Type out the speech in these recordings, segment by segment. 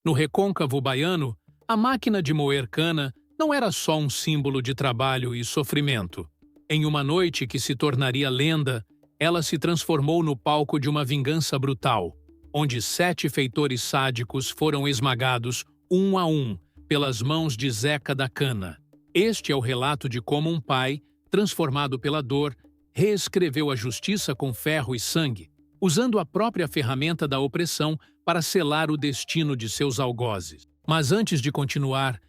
No recôncavo baiano, a máquina de moer cana não era só um símbolo de trabalho e sofrimento. Em uma noite que se tornaria lenda, ela se transformou no palco de uma vingança brutal, onde 7 feitores sádicos foram esmagados, um a um, pelas mãos de Zeca da Cana. Este é o relato de como um pai, transformado pela dor, reescreveu a justiça com ferro e sangue, usando a própria ferramenta da opressão para selar o destino de seus algozes. Mas antes de continuar,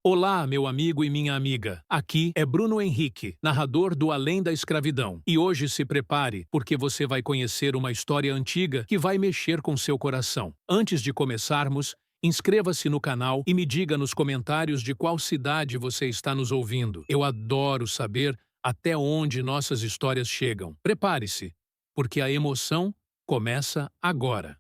Olá, meu amigo e minha amiga. Aqui é Bruno Henrique, narrador do Além da Escravidão. E hoje se prepare, porque você vai conhecer uma história antiga que vai mexer com seu coração. Antes de começarmos, inscreva-se no canal e me diga nos comentários de qual cidade você está nos ouvindo. Eu adoro saber até onde nossas histórias chegam. Prepare-se, porque a emoção começa agora.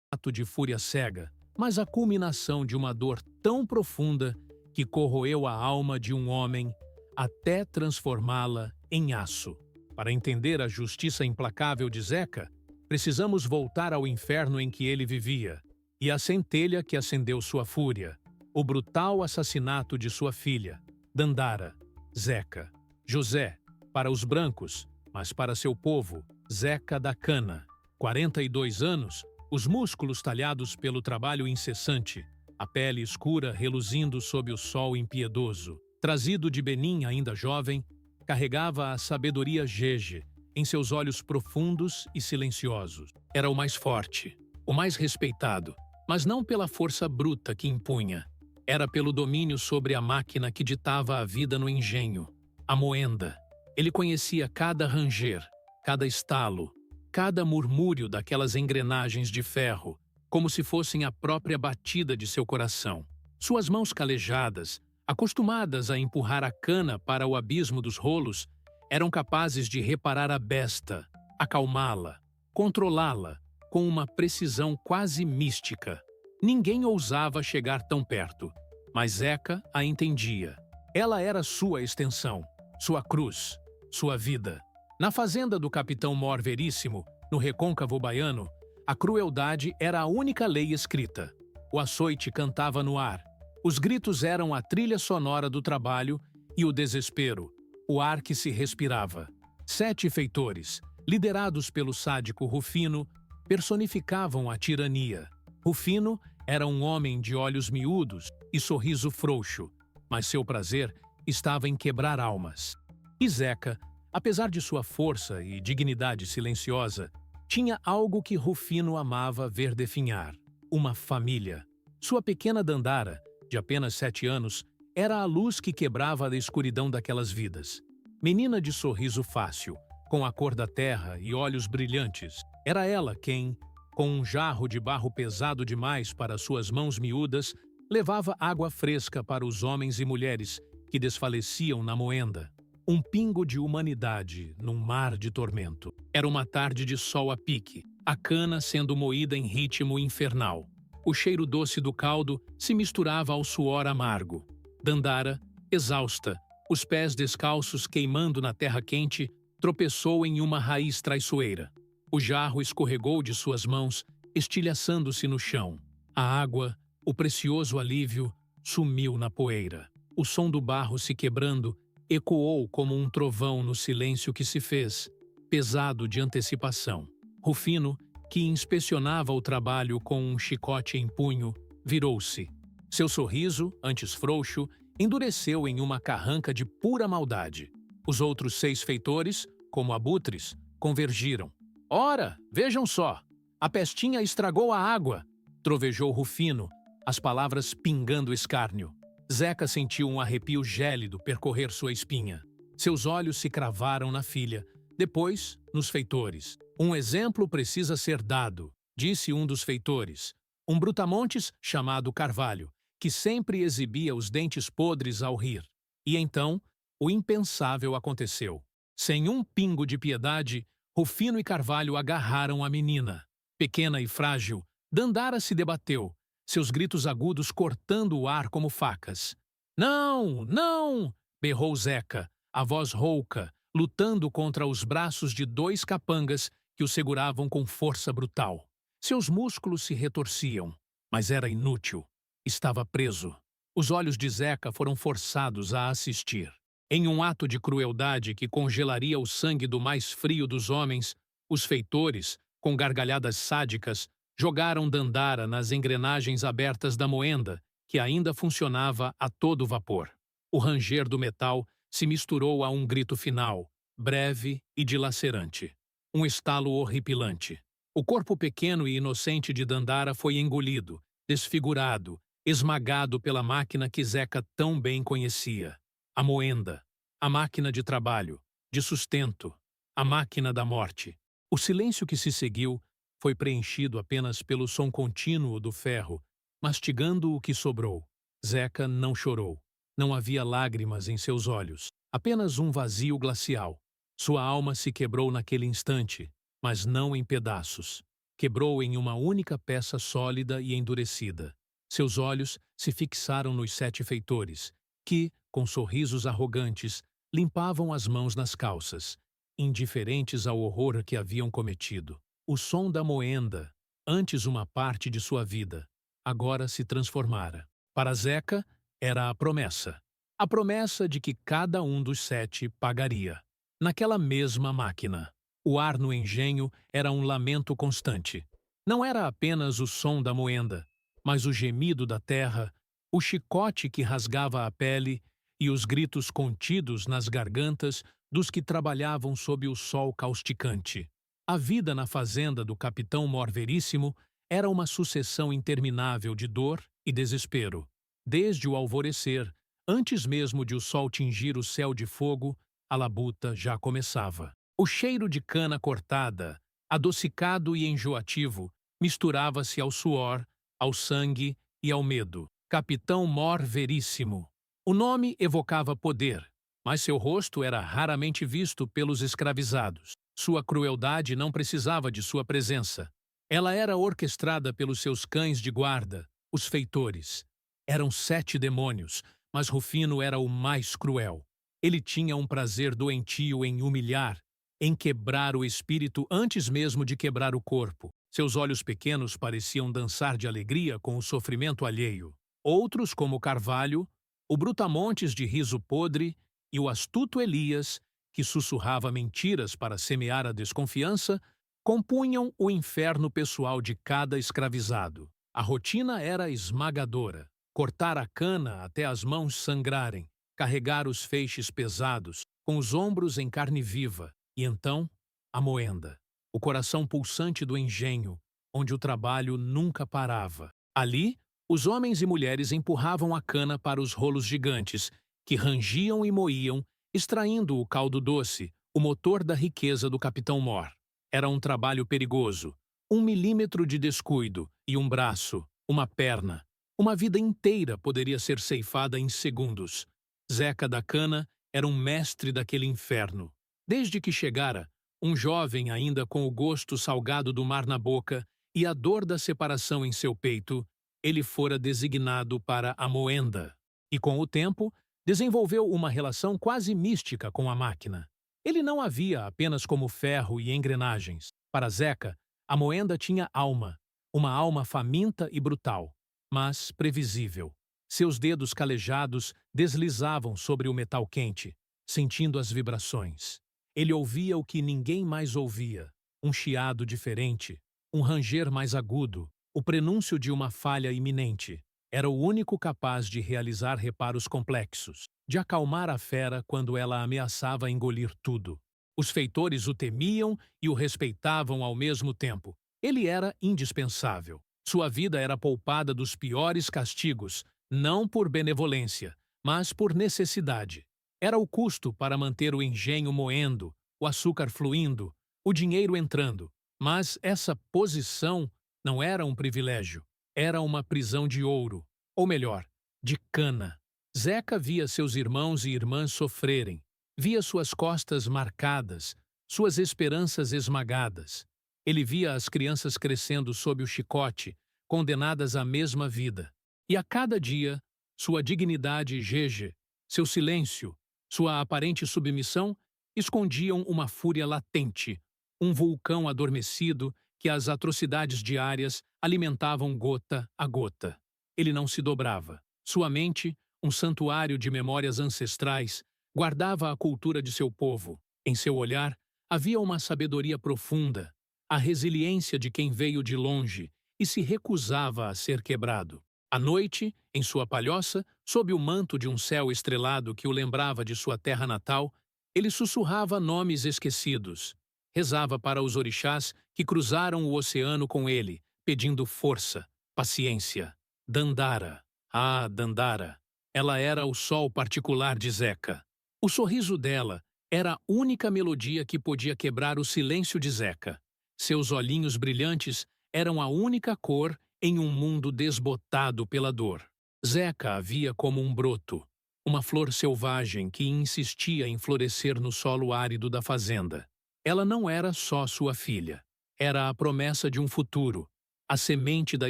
Ato de fúria cega, mas a culminação de uma dor tão profunda que corroeu a alma de um homem até transformá-la em aço. Para entender a justiça implacável de Zeca, precisamos voltar ao inferno em que ele vivia e à centelha que acendeu sua fúria, o brutal assassinato de sua filha, Dandara. Zeca. José, para os brancos, mas para seu povo, Zeca da Cana. 42 anos, os músculos talhados pelo trabalho incessante, a pele escura reluzindo sob o sol impiedoso. Trazido de Benim ainda jovem, carregava a sabedoria Jeje em seus olhos profundos e silenciosos. Era o mais forte, o mais respeitado, mas não pela força bruta que impunha. Era pelo domínio sobre a máquina que ditava a vida no engenho, a moenda. Ele conhecia cada ranger, cada estalo, cada murmúrio daquelas engrenagens de ferro, como se fossem a própria batida de seu coração. Suas mãos calejadas, acostumadas a empurrar a cana para o abismo dos rolos, eram capazes de reparar a besta, acalmá-la, controlá-la, com uma precisão quase mística. Ninguém ousava chegar tão perto, mas Zeca a entendia. Ela era sua extensão, sua cruz, sua vida. Na fazenda do capitão Mor Veríssimo, no recôncavo baiano, a crueldade era a única lei escrita. O açoite cantava no ar. Os gritos eram a trilha sonora do trabalho e o desespero, o ar que se respirava. 7 feitores, liderados pelo sádico Rufino, personificavam a tirania. Rufino era um homem de olhos miúdos e sorriso frouxo, mas seu prazer estava em quebrar almas. E Zeca, apesar de sua força e dignidade silenciosa, tinha algo que Rufino amava ver definhar: uma família. Sua pequena Dandara, de apenas 7 anos, era a luz que quebrava a escuridão daquelas vidas. Menina de sorriso fácil, com a cor da terra e olhos brilhantes, era ela quem, com um jarro de barro pesado demais para suas mãos miúdas, levava água fresca para os homens e mulheres que desfaleciam na moenda. Um pingo de humanidade num mar de tormento. Era uma tarde de sol a pique, a cana sendo moída em ritmo infernal. O cheiro doce do caldo se misturava ao suor amargo. Dandara, exausta, os pés descalços queimando na terra quente, tropeçou em uma raiz traiçoeira. O jarro escorregou de suas mãos, estilhaçando-se no chão. A água, o precioso alívio, sumiu na poeira. O som do barro se quebrando ecoou como um trovão no silêncio que se fez, pesado de antecipação. Rufino, que inspecionava o trabalho com um chicote em punho, virou-se. Seu sorriso, antes frouxo, endureceu em uma carranca de pura maldade. Os outros 6 feitores, como abutres, convergiram. Ora, vejam só! A pestinha estragou a água! Trovejou Rufino, as palavras pingando escárnio. Zeca sentiu um arrepio gélido percorrer sua espinha. Seus olhos se cravaram na filha, depois nos feitores. Um exemplo precisa ser dado, disse um dos feitores, um brutamontes chamado Carvalho, que sempre exibia os dentes podres ao rir. E então, o impensável aconteceu. Sem um pingo de piedade, Rufino e Carvalho agarraram a menina. Pequena e frágil, Dandara se debateu, seus gritos agudos cortando o ar como facas. Não, não! Berrou Zeca, a voz rouca, lutando contra os braços de 2 capangas que o seguravam com força brutal. Seus músculos se retorciam. Mas era inútil. Estava preso. Os olhos de Zeca foram forçados a assistir. Em um ato de crueldade que congelaria o sangue do mais frio dos homens, os feitores, com gargalhadas sádicas, jogaram Dandara nas engrenagens abertas da moenda, que ainda funcionava a todo vapor. O ranger do metal se misturou a um grito final, breve e dilacerante. Um estalo horripilante. O corpo pequeno e inocente de Dandara foi engolido, desfigurado, esmagado pela máquina que Zeca tão bem conhecia. A moenda. A máquina de trabalho, de sustento. A máquina da morte. O silêncio que se seguiu foi preenchido apenas pelo som contínuo do ferro, mastigando o que sobrou. Zeca não chorou. Não havia lágrimas em seus olhos, apenas um vazio glacial. Sua alma se quebrou naquele instante, mas não em pedaços. Quebrou em uma única peça sólida e endurecida. Seus olhos se fixaram nos 7 feitores, que, com sorrisos arrogantes, limpavam as mãos nas calças, indiferentes ao horror que haviam cometido. O som da moenda, antes uma parte de sua vida, agora se transformara. Para Zeca, era a promessa. A promessa de que cada um dos 7 pagaria. Naquela mesma máquina. O ar no engenho era um lamento constante. Não era apenas o som da moenda, mas o gemido da terra, o chicote que rasgava a pele e os gritos contidos nas gargantas dos que trabalhavam sob o sol causticante. A vida na fazenda do capitão Mor Veríssimo era uma sucessão interminável de dor e desespero. Desde o alvorecer, antes mesmo de o sol tingir o céu de fogo, a labuta já começava. O cheiro de cana cortada, adocicado e enjoativo, misturava-se ao suor, ao sangue e ao medo. Capitão Mor Veríssimo. O nome evocava poder, mas seu rosto era raramente visto pelos escravizados. Sua crueldade não precisava de sua presença. Ela era orquestrada pelos seus cães de guarda, os feitores. Eram 7 demônios, mas Rufino era o mais cruel. Ele tinha um prazer doentio em humilhar, em quebrar o espírito antes mesmo de quebrar o corpo. Seus olhos pequenos pareciam dançar de alegria com o sofrimento alheio. Outros, como Carvalho, o Brutamontes de riso podre e o astuto Elias, que sussurrava mentiras para semear a desconfiança, compunham o inferno pessoal de cada escravizado. A rotina era esmagadora. Cortar a cana até as mãos sangrarem, carregar os feixes pesados, com os ombros em carne viva, e então, a moenda, o coração pulsante do engenho, onde o trabalho nunca parava. Ali, os homens e mulheres empurravam a cana para os rolos gigantes, que rangiam e moíam, extraindo o caldo doce, o motor da riqueza do Capitão Mor. Era um trabalho perigoso. 1 milímetro de descuido, e um braço, uma perna, uma vida inteira poderia ser ceifada em segundos. Zeca da Cana era um mestre daquele inferno. Desde que chegara, um jovem ainda com o gosto salgado do mar na boca e a dor da separação em seu peito, ele fora designado para a moenda. E com o tempo, desenvolveu uma relação quase mística com a máquina. Ele não a via apenas como ferro e engrenagens. Para Zeca, a moenda tinha alma, uma alma faminta e brutal, mas previsível. Seus dedos calejados deslizavam sobre o metal quente, sentindo as vibrações. Ele ouvia o que ninguém mais ouvia, um chiado diferente, um ranger mais agudo, o prenúncio de uma falha iminente. Era o único capaz de realizar reparos complexos, de acalmar a fera quando ela ameaçava engolir tudo. Os feitores o temiam e o respeitavam ao mesmo tempo. Ele era indispensável. Sua vida era poupada dos piores castigos, não por benevolência, mas por necessidade. Era o custo para manter o engenho moendo, o açúcar fluindo, o dinheiro entrando. Mas essa posição não era um privilégio, era uma prisão de ouro, ou melhor, de cana. Zeca via seus irmãos e irmãs sofrerem, via suas costas marcadas, suas esperanças esmagadas. Ele via as crianças crescendo sob o chicote, condenadas à mesma vida. E a cada dia, sua dignidade gege, seu silêncio, sua aparente submissão escondiam uma fúria latente, um vulcão adormecido que as atrocidades diárias alimentavam gota a gota. Ele não se dobrava. Sua mente, um santuário de memórias ancestrais, guardava a cultura de seu povo. Em seu olhar, havia uma sabedoria profunda, a resiliência de quem veio de longe e se recusava a ser quebrado. À noite, em sua palhoça, sob o manto de um céu estrelado que o lembrava de sua terra natal, ele sussurrava nomes esquecidos. Rezava para os orixás que cruzaram o oceano com ele, pedindo força, paciência. Dandara. Ah, Dandara. Ela era o sol particular de Zeca. O sorriso dela era a única melodia que podia quebrar o silêncio de Zeca. Seus olhinhos brilhantes eram a única cor em um mundo desbotado pela dor. Zeca a via como um broto, uma flor selvagem que insistia em florescer no solo árido da fazenda. Ela não era só sua filha. Era a promessa de um futuro, a semente da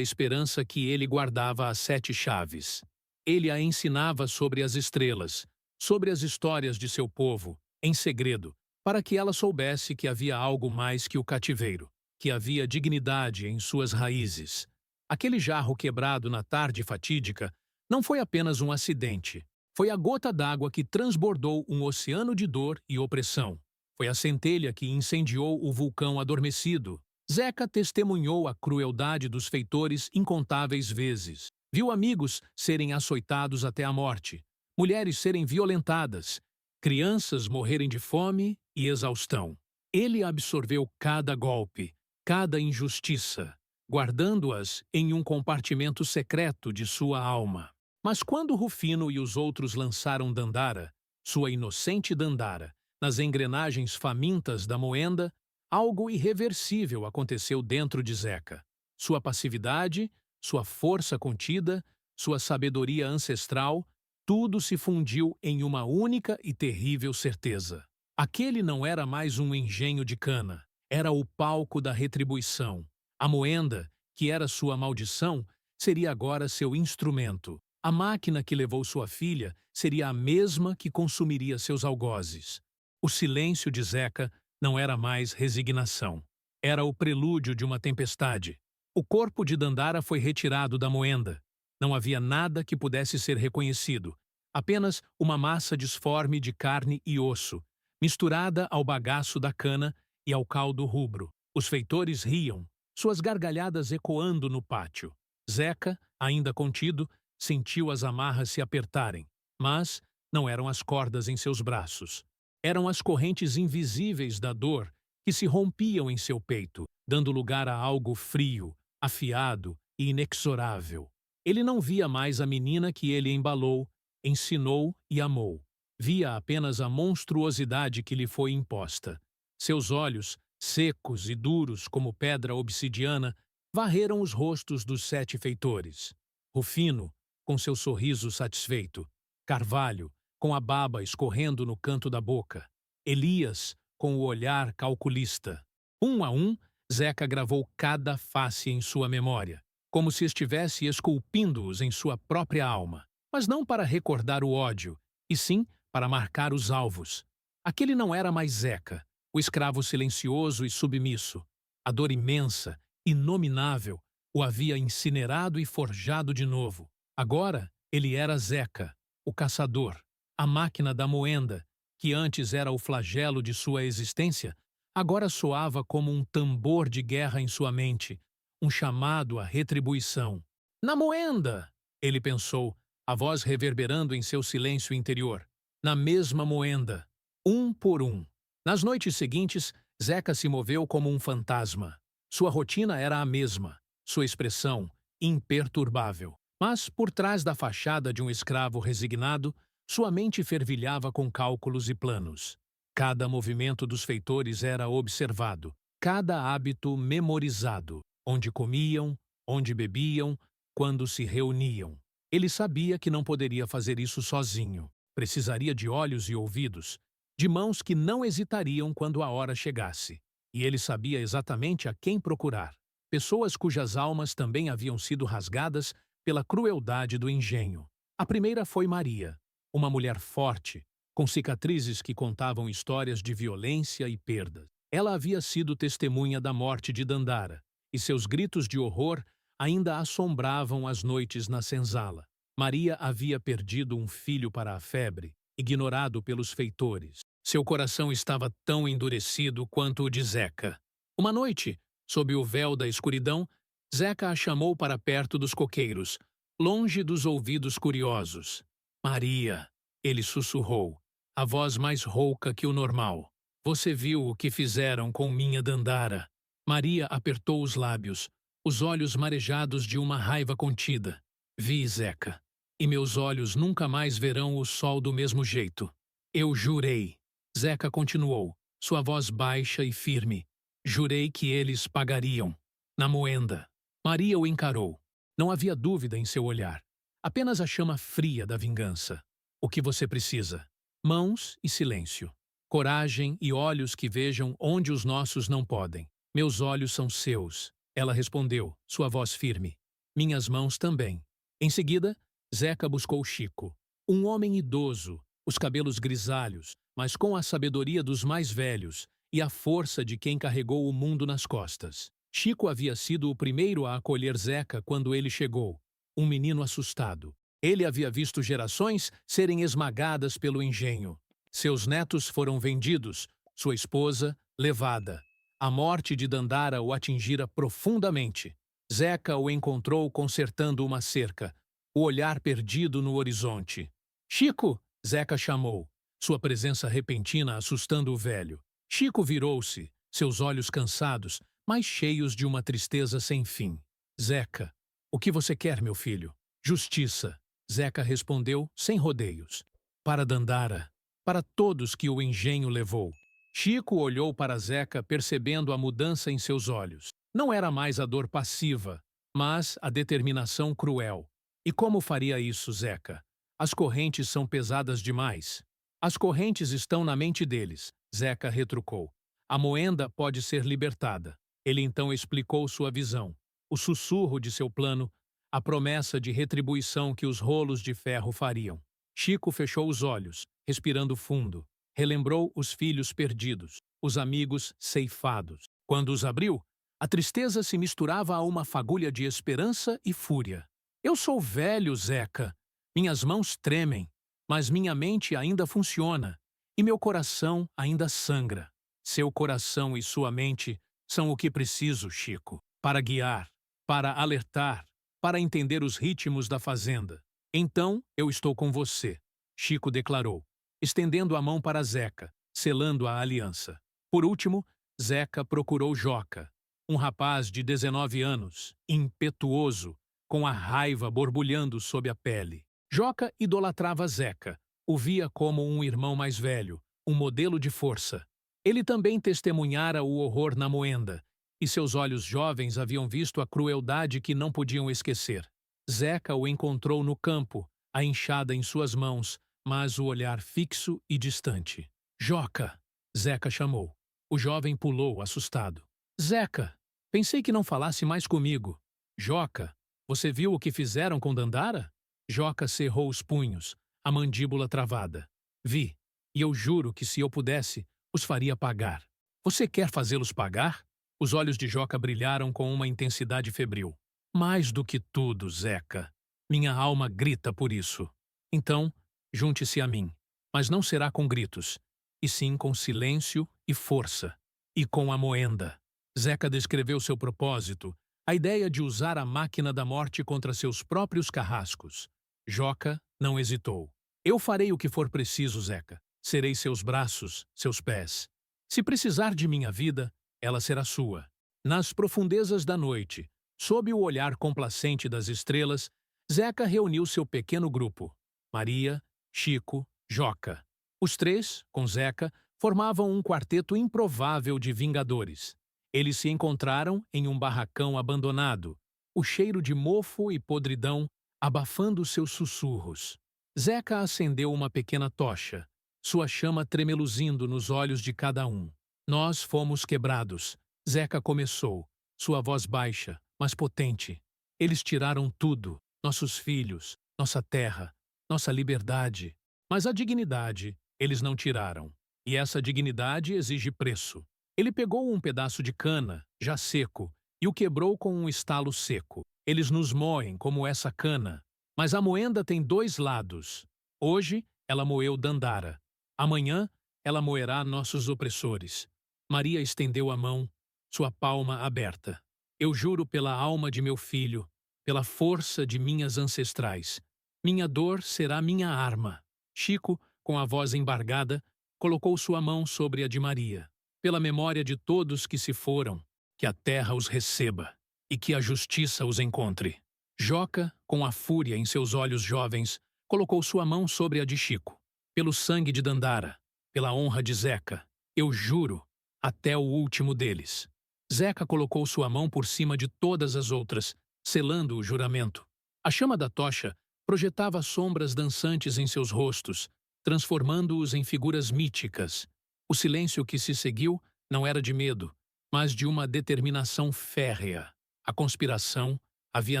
esperança que ele guardava às 7 chaves. Ele a ensinava sobre as estrelas, sobre as histórias de seu povo, em segredo, para que ela soubesse que havia algo mais que o cativeiro, que havia dignidade em suas raízes. Aquele jarro quebrado na tarde fatídica não foi apenas um acidente. Foi a gota d'água que transbordou um oceano de dor e opressão. Foi a centelha que incendiou o vulcão adormecido. Zeca testemunhou a crueldade dos feitores incontáveis vezes. Viu amigos serem açoitados até a morte, mulheres serem violentadas, crianças morrerem de fome e exaustão. Ele absorveu cada golpe, cada injustiça, guardando-as em um compartimento secreto de sua alma. Mas quando Rufino e os outros lançaram Dandara, sua inocente Dandara, nas engrenagens famintas da moenda, algo irreversível aconteceu dentro de Zeca. Sua passividade, sua força contida, sua sabedoria ancestral, tudo se fundiu em uma única e terrível certeza. Aquele não era mais um engenho de cana, era o palco da retribuição. A moenda, que era sua maldição, seria agora seu instrumento. A máquina que levou sua filha seria a mesma que consumiria seus algozes. O silêncio de Zeca não era mais resignação. Era o prelúdio de uma tempestade. O corpo de Dandara foi retirado da moenda. Não havia nada que pudesse ser reconhecido. Apenas uma massa disforme de carne e osso, misturada ao bagaço da cana e ao caldo rubro. Os feitores riam, suas gargalhadas ecoando no pátio. Zeca, ainda contido, sentiu as amarras se apertarem, mas não eram as cordas em seus braços. Eram as correntes invisíveis da dor que se rompiam em seu peito, dando lugar a algo frio, afiado e inexorável. Ele não via mais a menina que ele embalou, ensinou e amou. Via apenas a monstruosidade que lhe foi imposta. Seus olhos, secos e duros como pedra obsidiana, varreram os rostos dos 7 feitores. Rufino, com seu sorriso satisfeito. Carvalho, com a baba escorrendo no canto da boca. Elias, com o olhar calculista. Um a um, Zeca gravou cada face em sua memória, como se estivesse esculpindo-os em sua própria alma, mas não para recordar o ódio, e sim para marcar os alvos. Aquele não era mais Zeca, o escravo silencioso e submisso. A dor imensa, inominável, o havia incinerado e forjado de novo. Agora, ele era Zeca, o caçador, a máquina da moenda, que antes era o flagelo de sua existência, agora soava como um tambor de guerra em sua mente, um chamado à retribuição. Na moenda! Ele pensou, a voz reverberando em seu silêncio interior. Na mesma moenda, um por um. Nas noites seguintes, Zeca se moveu como um fantasma. Sua rotina era a mesma, sua expressão imperturbável. Mas, por trás da fachada de um escravo resignado, sua mente fervilhava com cálculos e planos. Cada movimento dos feitores era observado, cada hábito memorizado, onde comiam, onde bebiam, quando se reuniam. Ele sabia que não poderia fazer isso sozinho. Precisaria de olhos e ouvidos, de mãos que não hesitariam quando a hora chegasse. E ele sabia exatamente a quem procurar. Pessoas cujas almas também haviam sido rasgadas pela crueldade do engenho. A primeira foi Maria, uma mulher forte, com cicatrizes que contavam histórias de violência e perdas. Ela havia sido testemunha da morte de Dandara, e seus gritos de horror ainda assombravam as noites na senzala. Maria havia perdido um filho para a febre, ignorado pelos feitores. Seu coração estava tão endurecido quanto o de Zeca. Uma noite, sob o véu da escuridão, Zeca a chamou para perto dos coqueiros, longe dos ouvidos curiosos. Maria, ele sussurrou, a voz mais rouca que o normal. Você viu o que fizeram com minha Dandara? Maria apertou os lábios, os olhos marejados de uma raiva contida. Vi, Zeca, e meus olhos nunca mais verão o sol do mesmo jeito. Eu jurei. Zeca continuou, sua voz baixa e firme. Jurei que eles pagariam. Na moenda. Maria o encarou. Não havia dúvida em seu olhar. Apenas a chama fria da vingança. O que você precisa? Mãos e silêncio. Coragem e olhos que vejam onde os nossos não podem. Meus olhos são seus. Ela respondeu, sua voz firme. Minhas mãos também. Em seguida, Zeca buscou Chico. Um homem idoso, os cabelos grisalhos, mas com a sabedoria dos mais velhos e a força de quem carregou o mundo nas costas. Chico havia sido o primeiro a acolher Zeca quando ele chegou, um menino assustado. Ele havia visto gerações serem esmagadas pelo engenho. Seus netos foram vendidos, sua esposa, levada. A morte de Dandara o atingira profundamente. Zeca o encontrou consertando uma cerca, o olhar perdido no horizonte. Chico! Zeca chamou, sua presença repentina assustando o velho. Chico virou-se, seus olhos cansados, mas cheios de uma tristeza sem fim. Zeca, o que você quer, meu filho? Justiça. Zeca respondeu, sem rodeios. Para Dandara, para todos que o engenho levou. Chico olhou para Zeca, percebendo a mudança em seus olhos. Não era mais a dor passiva, mas a determinação cruel. E como faria isso, Zeca? As correntes são pesadas demais. As correntes estão na mente deles, Zeca retrucou. A moenda pode ser libertada. Ele então explicou sua visão, o sussurro de seu plano, a promessa de retribuição que os rolos de ferro fariam. Chico fechou os olhos, respirando fundo. Relembrou os filhos perdidos, os amigos ceifados. Quando os abriu, a tristeza se misturava a uma fagulha de esperança e fúria. Eu sou velho, Zeca. Minhas mãos tremem, mas minha mente ainda funciona, e meu coração ainda sangra. Seu coração e sua mente são o que preciso, Chico, para guiar, para alertar, para entender os ritmos da fazenda. Então, eu estou com você, Chico declarou, estendendo a mão para Zeca, selando a aliança. Por último, Zeca procurou Joca, um rapaz de 19 anos, impetuoso, com a raiva borbulhando sob a pele. Joca idolatrava Zeca, o via como um irmão mais velho, um modelo de força. Ele também testemunhara o horror na moenda, e seus olhos jovens haviam visto a crueldade que não podiam esquecer. Zeca o encontrou no campo, a enxada em suas mãos, mas o olhar fixo e distante. Joca! Zeca chamou. O jovem pulou, assustado. Zeca! Pensei que não falasse mais comigo. Joca! Você viu o que fizeram com Dandara? Joca cerrou os punhos, a mandíbula travada. Vi, e eu juro que se eu pudesse, os faria pagar. Você quer fazê-los pagar? Os olhos de Joca brilharam com uma intensidade febril. Mais do que tudo, Zeca. Minha alma grita por isso. Então, junte-se a mim. Mas não será com gritos, e sim com silêncio e força. E com a moenda. Zeca descreveu seu propósito, a ideia de usar a máquina da morte contra seus próprios carrascos. Joca não hesitou. Eu farei o que for preciso, Zeca. Serei seus braços, seus pés. Se precisar de minha vida, ela será sua. Nas profundezas da noite, sob o olhar complacente das estrelas, Zeca reuniu seu pequeno grupo. Maria, Chico, Joca. Os três, com Zeca, formavam um quarteto improvável de vingadores. Eles se encontraram em um barracão abandonado, o cheiro de mofo e podridão abafando seus sussurros. Zeca acendeu uma pequena tocha, sua chama tremeluzindo nos olhos de cada um. Nós fomos quebrados. Zeca começou, sua voz baixa, mas potente. Eles tiraram tudo, nossos filhos, nossa terra, nossa liberdade. Mas a dignidade eles não tiraram. E essa dignidade exige preço. Ele pegou um pedaço de cana, já seco, e o quebrou com um estalo seco. Eles nos moem como essa cana, mas a moenda tem dois lados. Hoje ela moeu Dandara. Amanhã ela moerá nossos opressores. Maria estendeu a mão, sua palma aberta. Eu juro pela alma de meu filho, pela força de minhas ancestrais. Minha dor será minha arma. Chico, com a voz embargada, colocou sua mão sobre a de Maria. Pela memória de todos que se foram, que a terra os receba e que a justiça os encontre. Joca, com a fúria em seus olhos jovens, colocou sua mão sobre a de Chico. Pelo sangue de Dandara, pela honra de Zeca, eu juro, até o último deles. Zeca colocou sua mão por cima de todas as outras, selando o juramento. A chama da tocha projetava sombras dançantes em seus rostos, transformando-os em figuras míticas. O silêncio que se seguiu não era de medo, mas de uma determinação férrea. A conspiração havia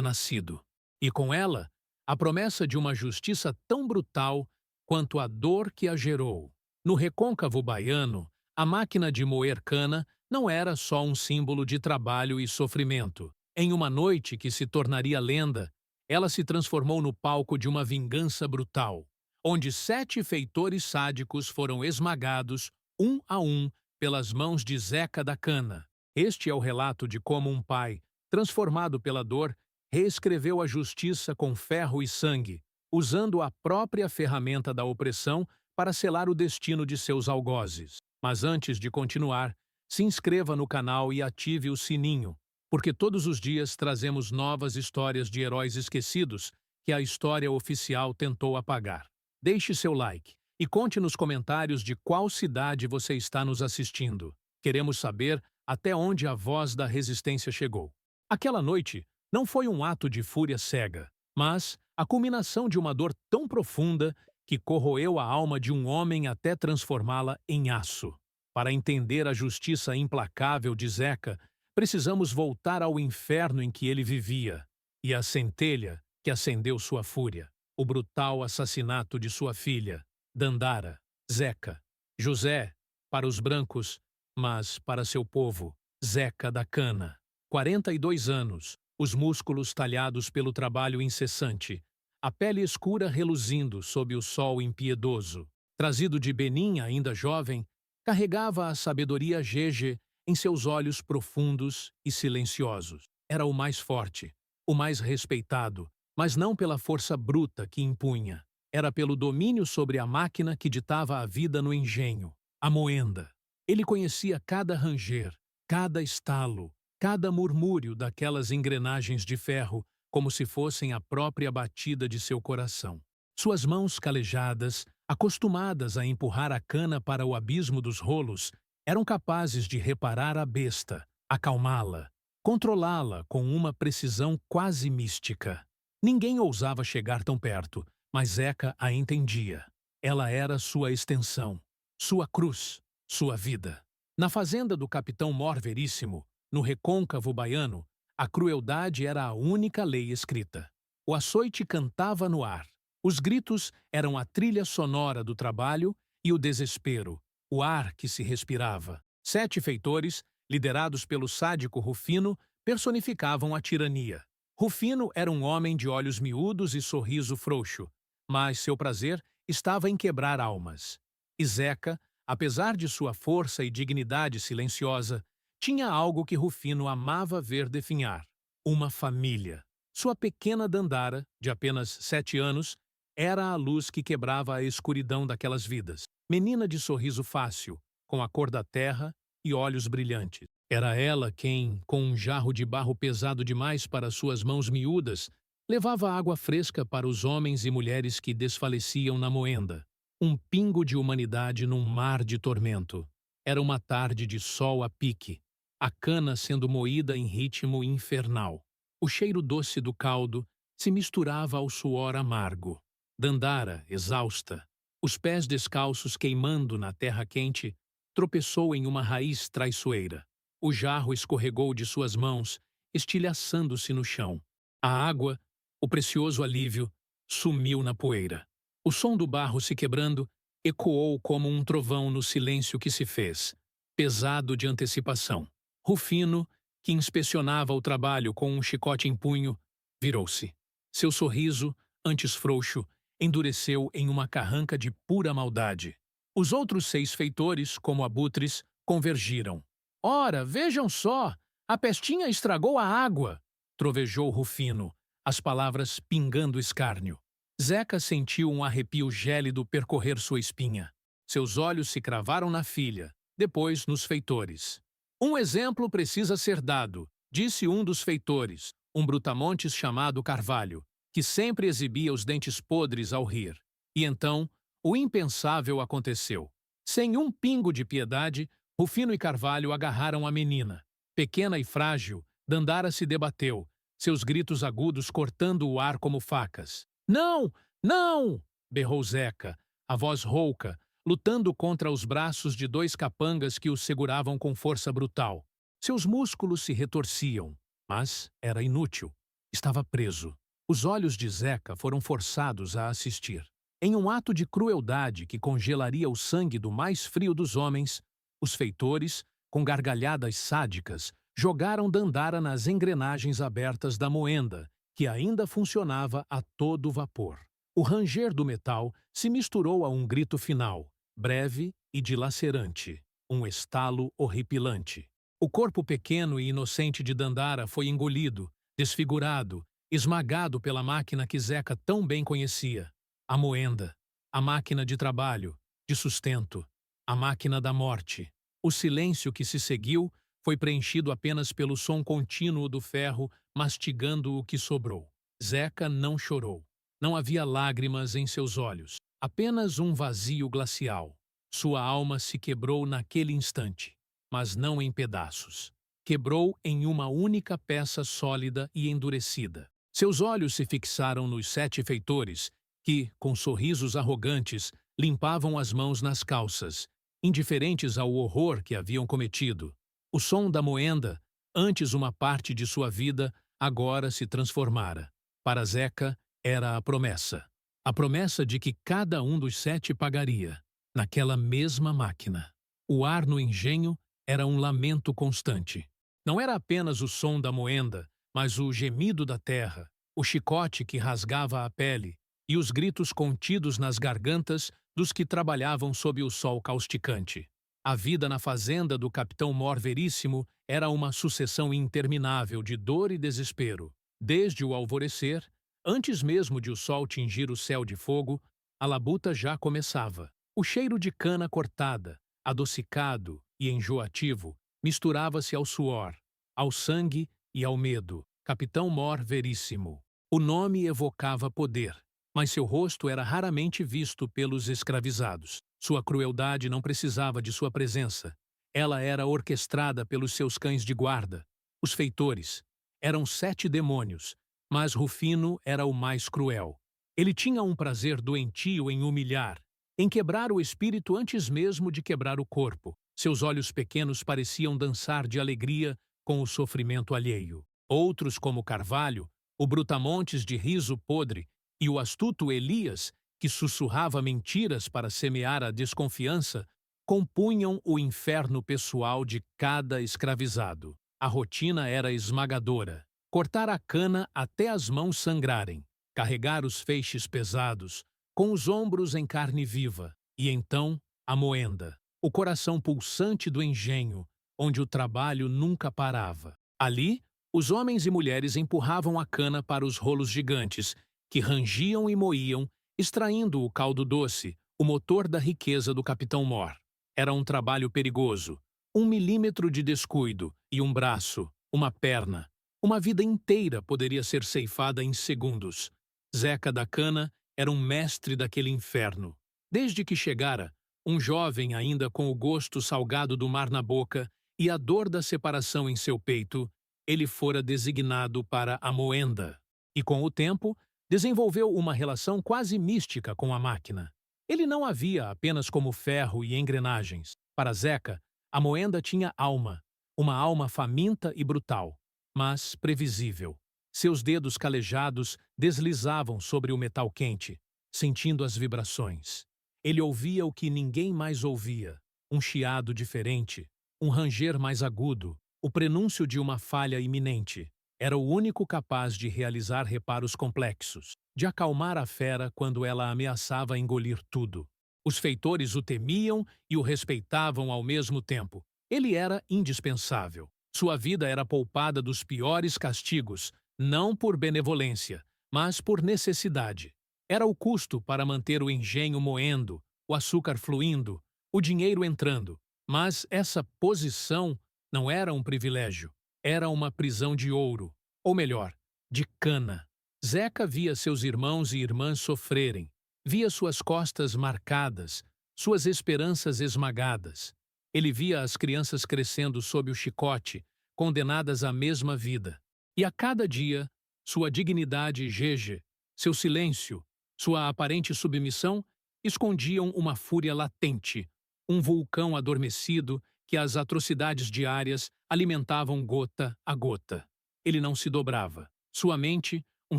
nascido. E com ela, a promessa de uma justiça tão brutal quanto a dor que a gerou. No recôncavo baiano, a máquina de moer cana não era só um símbolo de trabalho e sofrimento. Em uma noite que se tornaria lenda, ela se transformou no palco de uma vingança brutal, onde 7 feitores sádicos foram esmagados, um a um, pelas mãos de Zeca da Cana. Este é o relato de como um pai, transformado pela dor, reescreveu a justiça com ferro e sangue, usando a própria ferramenta da opressão para selar o destino de seus algozes. Mas antes de continuar, se inscreva no canal e ative o sininho, porque todos os dias trazemos novas histórias de heróis esquecidos que a história oficial tentou apagar. Deixe seu like e conte nos comentários de qual cidade você está nos assistindo. Queremos saber até onde a voz da resistência chegou. Aquela noite não foi um ato de fúria cega, mas a culminação de uma dor tão profunda que corroeu a alma de um homem até transformá-la em aço. Para entender a justiça implacável de Zeca, precisamos voltar ao inferno em que ele vivia e à centelha que acendeu sua fúria, o brutal assassinato de sua filha, Dandara, Zeca, José, para os brancos, mas para seu povo, Zeca da Cana. 42 anos, os músculos talhados pelo trabalho incessante, a pele escura reluzindo sob o sol impiedoso. Trazido de Benim, ainda jovem, carregava a sabedoria Gege em seus olhos profundos e silenciosos. Era o mais forte, o mais respeitado, mas não pela força bruta que impunha. Era pelo domínio sobre a máquina que ditava a vida no engenho, a moenda. Ele conhecia cada ranger, cada estalo, cada murmúrio daquelas engrenagens de ferro, como se fossem a própria batida de seu coração. Suas mãos calejadas, acostumadas a empurrar a cana para o abismo dos rolos, eram capazes de reparar a besta, acalmá-la, controlá-la com uma precisão quase mística. Ninguém ousava chegar tão perto, mas Zeca a entendia. Ela era sua extensão, sua cruz, sua vida. Na fazenda do capitão Mor Veríssimo, no recôncavo baiano, a crueldade era a única lei escrita. O açoite cantava no ar. Os gritos eram a trilha sonora do trabalho e o desespero, o ar que se respirava. 7 feitores, liderados pelo sádico Rufino, personificavam a tirania. Rufino era um homem de olhos miúdos e sorriso frouxo, mas seu prazer estava em quebrar almas. E Zeca, apesar de sua força e dignidade silenciosa, tinha algo que Rufino amava ver definhar: uma família. Sua pequena Dandara, de apenas 7 anos, era a luz que quebrava a escuridão daquelas vidas. Menina de sorriso fácil, com a cor da terra e olhos brilhantes. Era ela quem, com um jarro de barro pesado demais para suas mãos miúdas, levava água fresca para os homens e mulheres que desfaleciam na moenda. Um pingo de humanidade num mar de tormento. Era uma tarde de sol a pique, a cana sendo moída em ritmo infernal. O cheiro doce do caldo se misturava ao suor amargo. Dandara, exausta, os pés descalços queimando na terra quente, tropeçou em uma raiz traiçoeira. O jarro escorregou de suas mãos, estilhaçando-se no chão. A água, o precioso alívio, sumiu na poeira. O som do barro se quebrando ecoou como um trovão no silêncio que se fez, pesado de antecipação. Rufino, que inspecionava o trabalho com um chicote em punho, Virou-se. Seu sorriso, antes frouxo, endureceu em uma carranca de pura maldade. Os outros 6 feitores, como abutres, convergiram. Ora, vejam só! A pestinha estragou a água! Trovejou Rufino, as palavras pingando escárnio. Zeca sentiu um arrepio gélido percorrer sua espinha. Seus olhos se cravaram na filha, depois nos feitores. Um exemplo precisa ser dado, disse um dos feitores, um brutamontes chamado Carvalho, que sempre exibia os dentes podres ao rir. E então, o impensável aconteceu. Sem um pingo de piedade, Rufino e Carvalho agarraram a menina. Pequena e frágil, Dandara se debateu, seus gritos agudos cortando o ar como facas. Não! Não! Berrou Zeca, a voz rouca, lutando contra os braços de 2 capangas que o seguravam com força brutal. Seus músculos se retorciam, mas era inútil. Estava preso. Os olhos de Zeca foram forçados a assistir. Em um ato de crueldade que congelaria o sangue do mais frio dos homens, os feitores, com gargalhadas sádicas, jogaram Dandara nas engrenagens abertas da moenda, que ainda funcionava a todo vapor. O ranger do metal se misturou a um grito final, breve e dilacerante, um estalo horripilante. O corpo pequeno e inocente de Dandara foi engolido, desfigurado, esmagado pela máquina que Zeca tão bem conhecia. A moenda, a máquina de trabalho, de sustento, a máquina da morte. O silêncio que se seguiu foi preenchido apenas pelo som contínuo do ferro mastigando o que sobrou. Zeca não chorou. Não havia lágrimas em seus olhos, apenas um vazio glacial. Sua alma se quebrou naquele instante, mas não em pedaços. Quebrou em uma única peça sólida e endurecida. Seus olhos se fixaram nos 7 feitores, que, com sorrisos arrogantes, limpavam as mãos nas calças, indiferentes ao horror que haviam cometido. O som da moenda, antes uma parte de sua vida, agora se transformara. Para Zeca, era a promessa. A promessa de que cada um dos 7 pagaria, naquela mesma máquina. O ar no engenho era um lamento constante. Não era apenas o som da moenda, mas o gemido da terra, o chicote que rasgava a pele e os gritos contidos nas gargantas dos que trabalhavam sob o sol causticante. A vida na fazenda do capitão Mor Veríssimo era uma sucessão interminável de dor e desespero. Desde o alvorecer, antes mesmo de o sol tingir o céu de fogo, a labuta já começava. O cheiro de cana cortada, adocicado e enjoativo, misturava-se ao suor, ao sangue e ao medo. Capitão Mor Veríssimo. O nome evocava poder, mas seu rosto era raramente visto pelos escravizados. Sua crueldade não precisava de sua presença. Ela era orquestrada pelos seus cães de guarda, os feitores. Eram 7 demônios, mas Rufino era o mais cruel. Ele tinha um prazer doentio em humilhar, em quebrar o espírito antes mesmo de quebrar o corpo. Seus olhos pequenos pareciam dançar de alegria com o sofrimento alheio. Outros, como Carvalho, o brutamontes de riso podre e o astuto Elias, que sussurrava mentiras para semear a desconfiança, compunham o inferno pessoal de cada escravizado. A rotina era esmagadora. Cortar a cana até as mãos sangrarem, carregar os feixes pesados, com os ombros em carne viva, e então a moenda, o coração pulsante do engenho, onde o trabalho nunca parava. Ali, os homens e mulheres empurravam a cana para os rolos gigantes, que rangiam e moíam, extraindo o caldo doce, o motor da riqueza do capitão Mor. Era um trabalho perigoso. 1 milímetro de descuido e um braço, uma perna, uma vida inteira poderia ser ceifada em segundos. Zeca da Cana era um mestre daquele inferno. Desde que chegara, um jovem ainda com o gosto salgado do mar na boca e a dor da separação em seu peito, ele fora designado para a moenda. E com o tempo, desenvolveu uma relação quase mística com a máquina. Ele não a via apenas como ferro e engrenagens. Para Zeca, a moenda tinha alma, uma alma faminta e brutal, mas previsível. Seus dedos calejados deslizavam sobre o metal quente, sentindo as vibrações. Ele ouvia o que ninguém mais ouvia, um chiado diferente, um ranger mais agudo, o prenúncio de uma falha iminente. Era o único capaz de realizar reparos complexos, de acalmar a fera quando ela ameaçava engolir tudo. Os feitores o temiam e o respeitavam ao mesmo tempo. Ele era indispensável. Sua vida era poupada dos piores castigos, não por benevolência, mas por necessidade. Era o custo para manter o engenho moendo, o açúcar fluindo, o dinheiro entrando. Mas essa posição não era um privilégio, era uma prisão de ouro, ou melhor, de cana. Zeca via seus irmãos e irmãs sofrerem, via suas costas marcadas, suas esperanças esmagadas. Ele via as crianças crescendo sob o chicote, condenadas à mesma vida. E a cada dia, sua dignidade gege, seu silêncio, sua aparente submissão escondiam uma fúria latente, um vulcão adormecido que as atrocidades diárias alimentavam gota a gota. Ele não se dobrava. Sua mente, um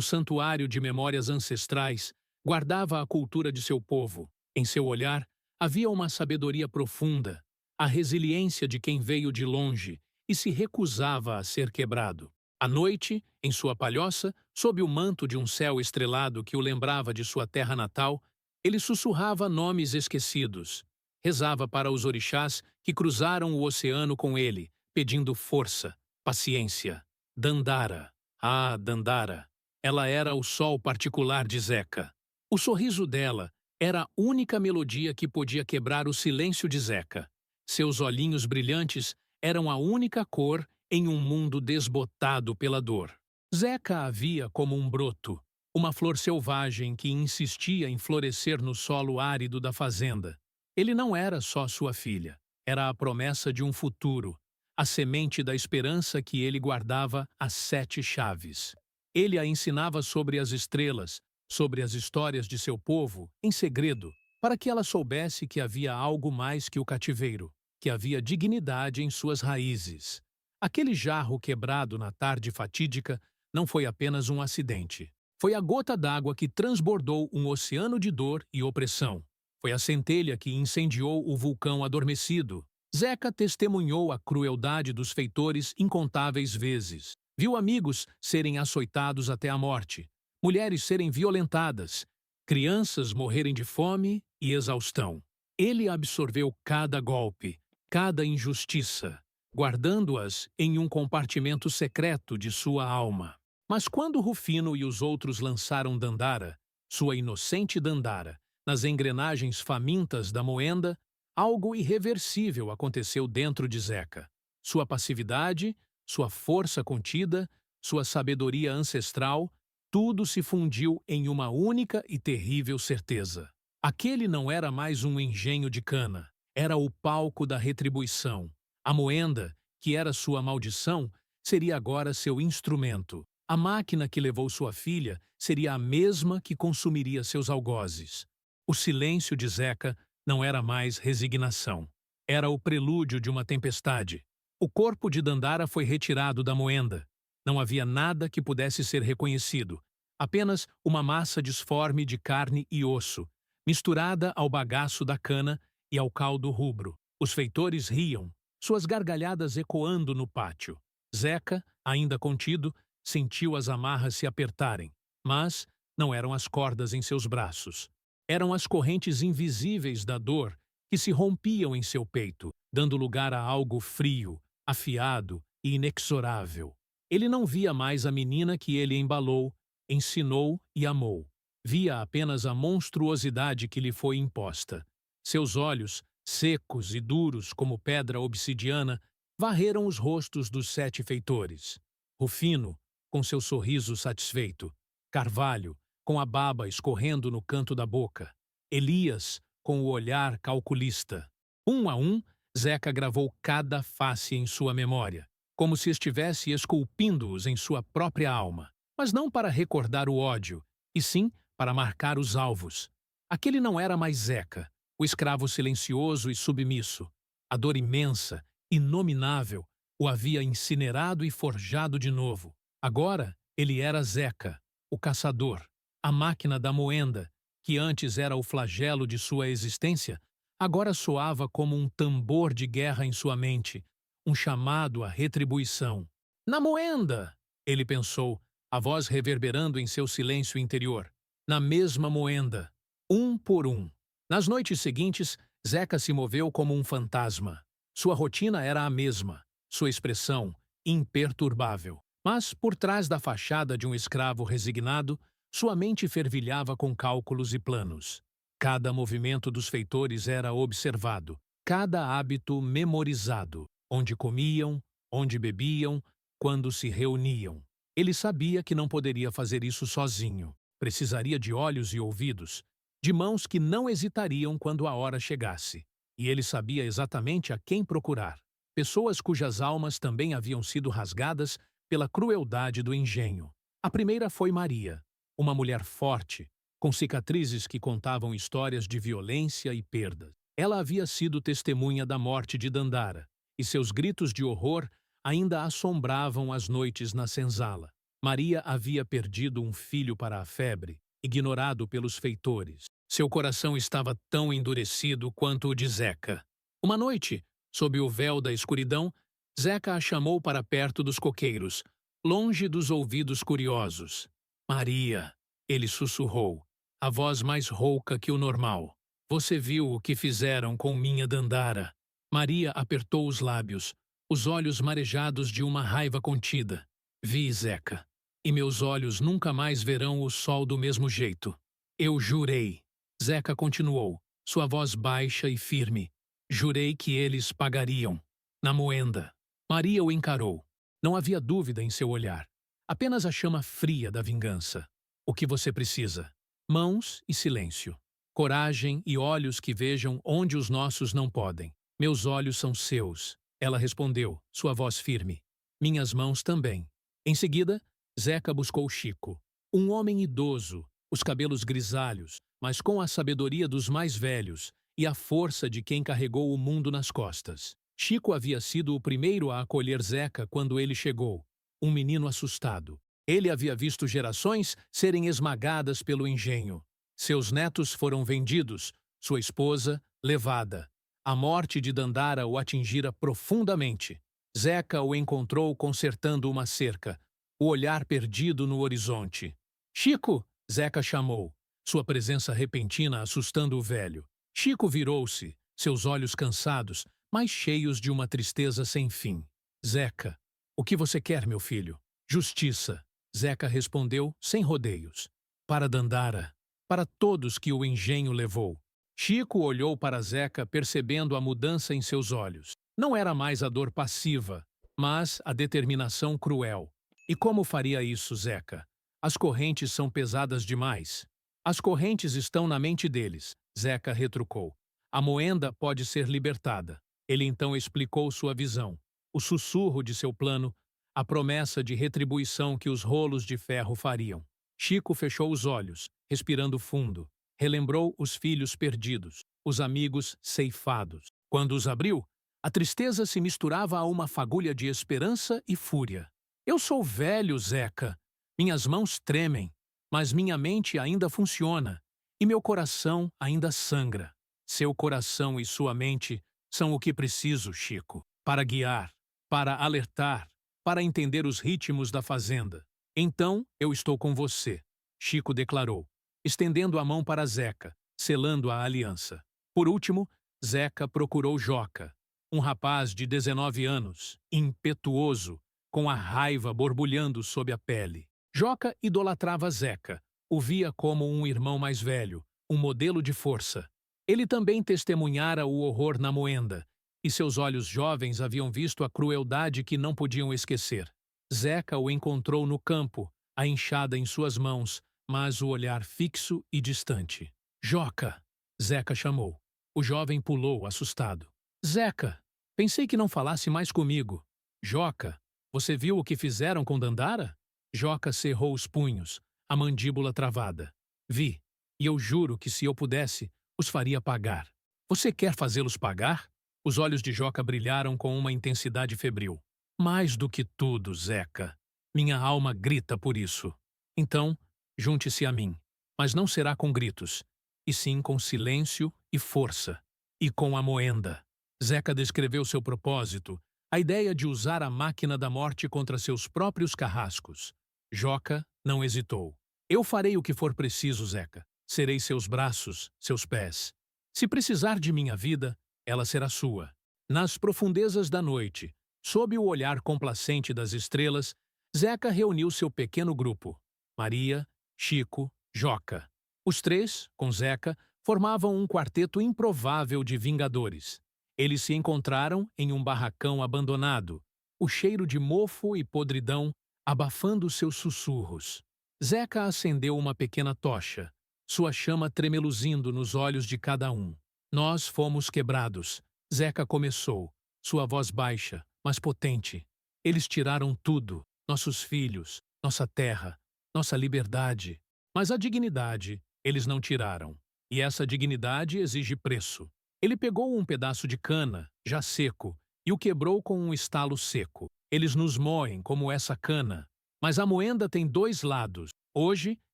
santuário de memórias ancestrais, guardava a cultura de seu povo. Em seu olhar, havia uma sabedoria profunda, a resiliência de quem veio de longe e se recusava a ser quebrado. À noite, em sua palhoça, sob o manto de um céu estrelado que o lembrava de sua terra natal, ele sussurrava nomes esquecidos. Rezava para os orixás que cruzaram o oceano com ele, pedindo força, paciência. Dandara. Ah, Dandara. Ela era o sol particular de Zeca. O sorriso dela era a única melodia que podia quebrar o silêncio de Zeca. Seus olhinhos brilhantes eram a única cor em um mundo desbotado pela dor. Zeca a via como um broto, uma flor selvagem que insistia em florescer no solo árido da fazenda. Ele não era só sua filha, era a promessa de um futuro, a semente da esperança que ele guardava às 7 chaves. Ele a ensinava sobre as estrelas, sobre as histórias de seu povo, em segredo, para que ela soubesse que havia algo mais que o cativeiro, que havia dignidade em suas raízes. Aquele jarro quebrado na tarde fatídica não foi apenas um acidente. Foi a gota d'água que transbordou um oceano de dor e opressão. Foi a centelha que incendiou o vulcão adormecido. Zeca testemunhou a crueldade dos feitores incontáveis vezes. Viu amigos serem açoitados até a morte, mulheres serem violentadas, crianças morrerem de fome e exaustão. Ele absorveu cada golpe, cada injustiça, guardando-as em um compartimento secreto de sua alma. Mas quando Rufino e os outros lançaram Dandara, sua inocente Dandara, nas engrenagens famintas da moenda, algo irreversível aconteceu dentro de Zeca. Sua passividade, sua força contida, sua sabedoria ancestral, tudo se fundiu em uma única e terrível certeza. Aquele não era mais um engenho de cana, era o palco da retribuição. A moenda, que era sua maldição, seria agora seu instrumento. A máquina que levou sua filha seria a mesma que consumiria seus algozes. O silêncio de Zeca não era mais resignação. Era o prelúdio de uma tempestade. O corpo de Dandara foi retirado da moenda. Não havia nada que pudesse ser reconhecido, apenas uma massa disforme de carne e osso, misturada ao bagaço da cana e ao caldo rubro. Os feitores riam, suas gargalhadas ecoando no pátio. Zeca, ainda contido, sentiu as amarras se apertarem, mas não eram as cordas em seus braços. Eram as correntes invisíveis da dor que se rompiam em seu peito, dando lugar a algo frio, afiado e inexorável. Ele não via mais a menina que ele embalou, ensinou e amou. Via apenas a monstruosidade que lhe foi imposta. Seus olhos, secos e duros como pedra obsidiana, varreram os rostos dos 7 feitores. Rufino, com seu sorriso satisfeito. Carvalho, com a baba escorrendo no canto da boca. Elias, com o olhar calculista. Um a um, Zeca gravou cada face em sua memória, como se estivesse esculpindo-os em sua própria alma. Mas não para recordar o ódio, e sim para marcar os alvos. Aquele não era mais Zeca, o escravo silencioso e submisso. A dor imensa, inominável, o havia incinerado e forjado de novo. Agora ele era Zeca, o caçador, a máquina da moenda, que antes era o flagelo de sua existência, agora soava como um tambor de guerra em sua mente, um chamado à retribuição. Na moenda! Ele pensou, a voz reverberando em seu silêncio interior. Na mesma moenda, um por um. Nas noites seguintes, Zeca se moveu como um fantasma. Sua rotina era a mesma, sua expressão imperturbável. Mas, por trás da fachada de um escravo resignado, sua mente fervilhava com cálculos e planos. Cada movimento dos feitores era observado, cada hábito memorizado, onde comiam, onde bebiam, quando se reuniam. Ele sabia que não poderia fazer isso sozinho. Precisaria de olhos e ouvidos, de mãos que não hesitariam quando a hora chegasse. E ele sabia exatamente a quem procurar. Pessoas cujas almas também haviam sido rasgadas pela crueldade do engenho. A primeira foi Maria, uma mulher forte, com cicatrizes que contavam histórias de violência e perdas. Ela havia sido testemunha da morte de Dandara, e seus gritos de horror ainda assombravam as noites na senzala. Maria havia perdido um filho para a febre, ignorado pelos feitores. Seu coração estava tão endurecido quanto o de Zeca. Uma noite, sob o véu da escuridão, Zeca a chamou para perto dos coqueiros, longe dos ouvidos curiosos. Maria, ele sussurrou, a voz mais rouca que o normal. Você viu o que fizeram com minha Dandara? Maria apertou os lábios, os olhos marejados de uma raiva contida. Vi, Zeca, e meus olhos nunca mais verão o sol do mesmo jeito. Eu jurei. Zeca continuou, sua voz baixa e firme. Jurei que eles pagariam. Na moenda. Maria o encarou. Não havia dúvida em seu olhar. Apenas a chama fria da vingança. O que você precisa? Mãos e silêncio. Coragem e olhos que vejam onde os nossos não podem. Meus olhos são seus. Ela respondeu, sua voz firme. Minhas mãos também. Em seguida, Zeca buscou Chico. Um homem idoso, os cabelos grisalhos, mas com a sabedoria dos mais velhos e a força de quem carregou o mundo nas costas. Chico havia sido o primeiro a acolher Zeca quando ele chegou, um menino assustado. Ele havia visto gerações serem esmagadas pelo engenho. Seus netos foram vendidos, sua esposa, levada. A morte de Dandara o atingira profundamente. Zeca o encontrou consertando uma cerca, o olhar perdido no horizonte. Chico! Zeca chamou, sua presença repentina assustando o velho. Chico virou-se, seus olhos cansados, mas cheios de uma tristeza sem fim. Zeca, o que você quer, meu filho? Justiça. Zeca respondeu, sem rodeios. Para Dandara, para todos que o engenho levou. Chico olhou para Zeca, percebendo a mudança em seus olhos. Não era mais a dor passiva, mas a determinação cruel. E como faria isso, Zeca? As correntes são pesadas demais. As correntes estão na mente deles, Zeca retrucou. A moenda pode ser libertada. Ele então explicou sua visão, o sussurro de seu plano, a promessa de retribuição que os rolos de ferro fariam. Chico fechou os olhos, respirando fundo. Relembrou os filhos perdidos, os amigos ceifados. Quando os abriu, a tristeza se misturava a uma fagulha de esperança e fúria. Eu sou velho, Zeca. Minhas mãos tremem, mas minha mente ainda funciona, e meu coração ainda sangra. Seu coração e sua mente são o que preciso, Chico, para guiar, para alertar, para entender os ritmos da fazenda. Então, eu estou com você, Chico declarou, estendendo a mão para Zeca, selando a aliança. Por último, Zeca procurou Joca, um rapaz de 19 anos, impetuoso, com a raiva borbulhando sob a pele. Joca idolatrava Zeca, o via como um irmão mais velho, um modelo de força. Ele também testemunhara o horror na moenda, e seus olhos jovens haviam visto a crueldade que não podiam esquecer. Zeca o encontrou no campo, a enxada em suas mãos, mas o olhar fixo e distante. Joca! Zeca chamou. O jovem pulou, assustado. Zeca! Pensei que não falasse mais comigo. Joca! Você viu o que fizeram com Dandara? Joca cerrou os punhos, a mandíbula travada. Vi, e eu juro que se eu pudesse, os faria pagar. Você quer fazê-los pagar? Os olhos de Joca brilharam com uma intensidade febril. Mais do que tudo, Zeca. Minha alma grita por isso. Então, junte-se a mim. Mas não será com gritos, e sim com silêncio e força. E com a moenda. Zeca descreveu seu propósito, A ideia de usar a máquina da morte contra seus próprios carrascos. Joca não hesitou. Eu farei o que for preciso, Zeca. Serei seus braços, seus pés. Se precisar de minha vida, ela será sua. Nas profundezas da noite, sob o olhar complacente das estrelas, Zeca reuniu seu pequeno grupo. Maria, Chico, Joca. Os três, com Zeca, formavam um quarteto improvável de vingadores. Eles se encontraram em um barracão abandonado, o cheiro de mofo e podridão abafando seus sussurros. Zeca acendeu uma pequena tocha, sua chama tremeluzindo nos olhos de cada um. Nós fomos quebrados. Zeca começou, sua voz baixa, mas potente. Eles tiraram tudo, nossos filhos, nossa terra, nossa liberdade. Mas a dignidade eles não tiraram. E essa dignidade exige preço. Ele pegou um pedaço de cana, já seco, e o quebrou com um estalo seco. Eles nos moem como essa cana. Mas a moenda tem dois lados. Hoje,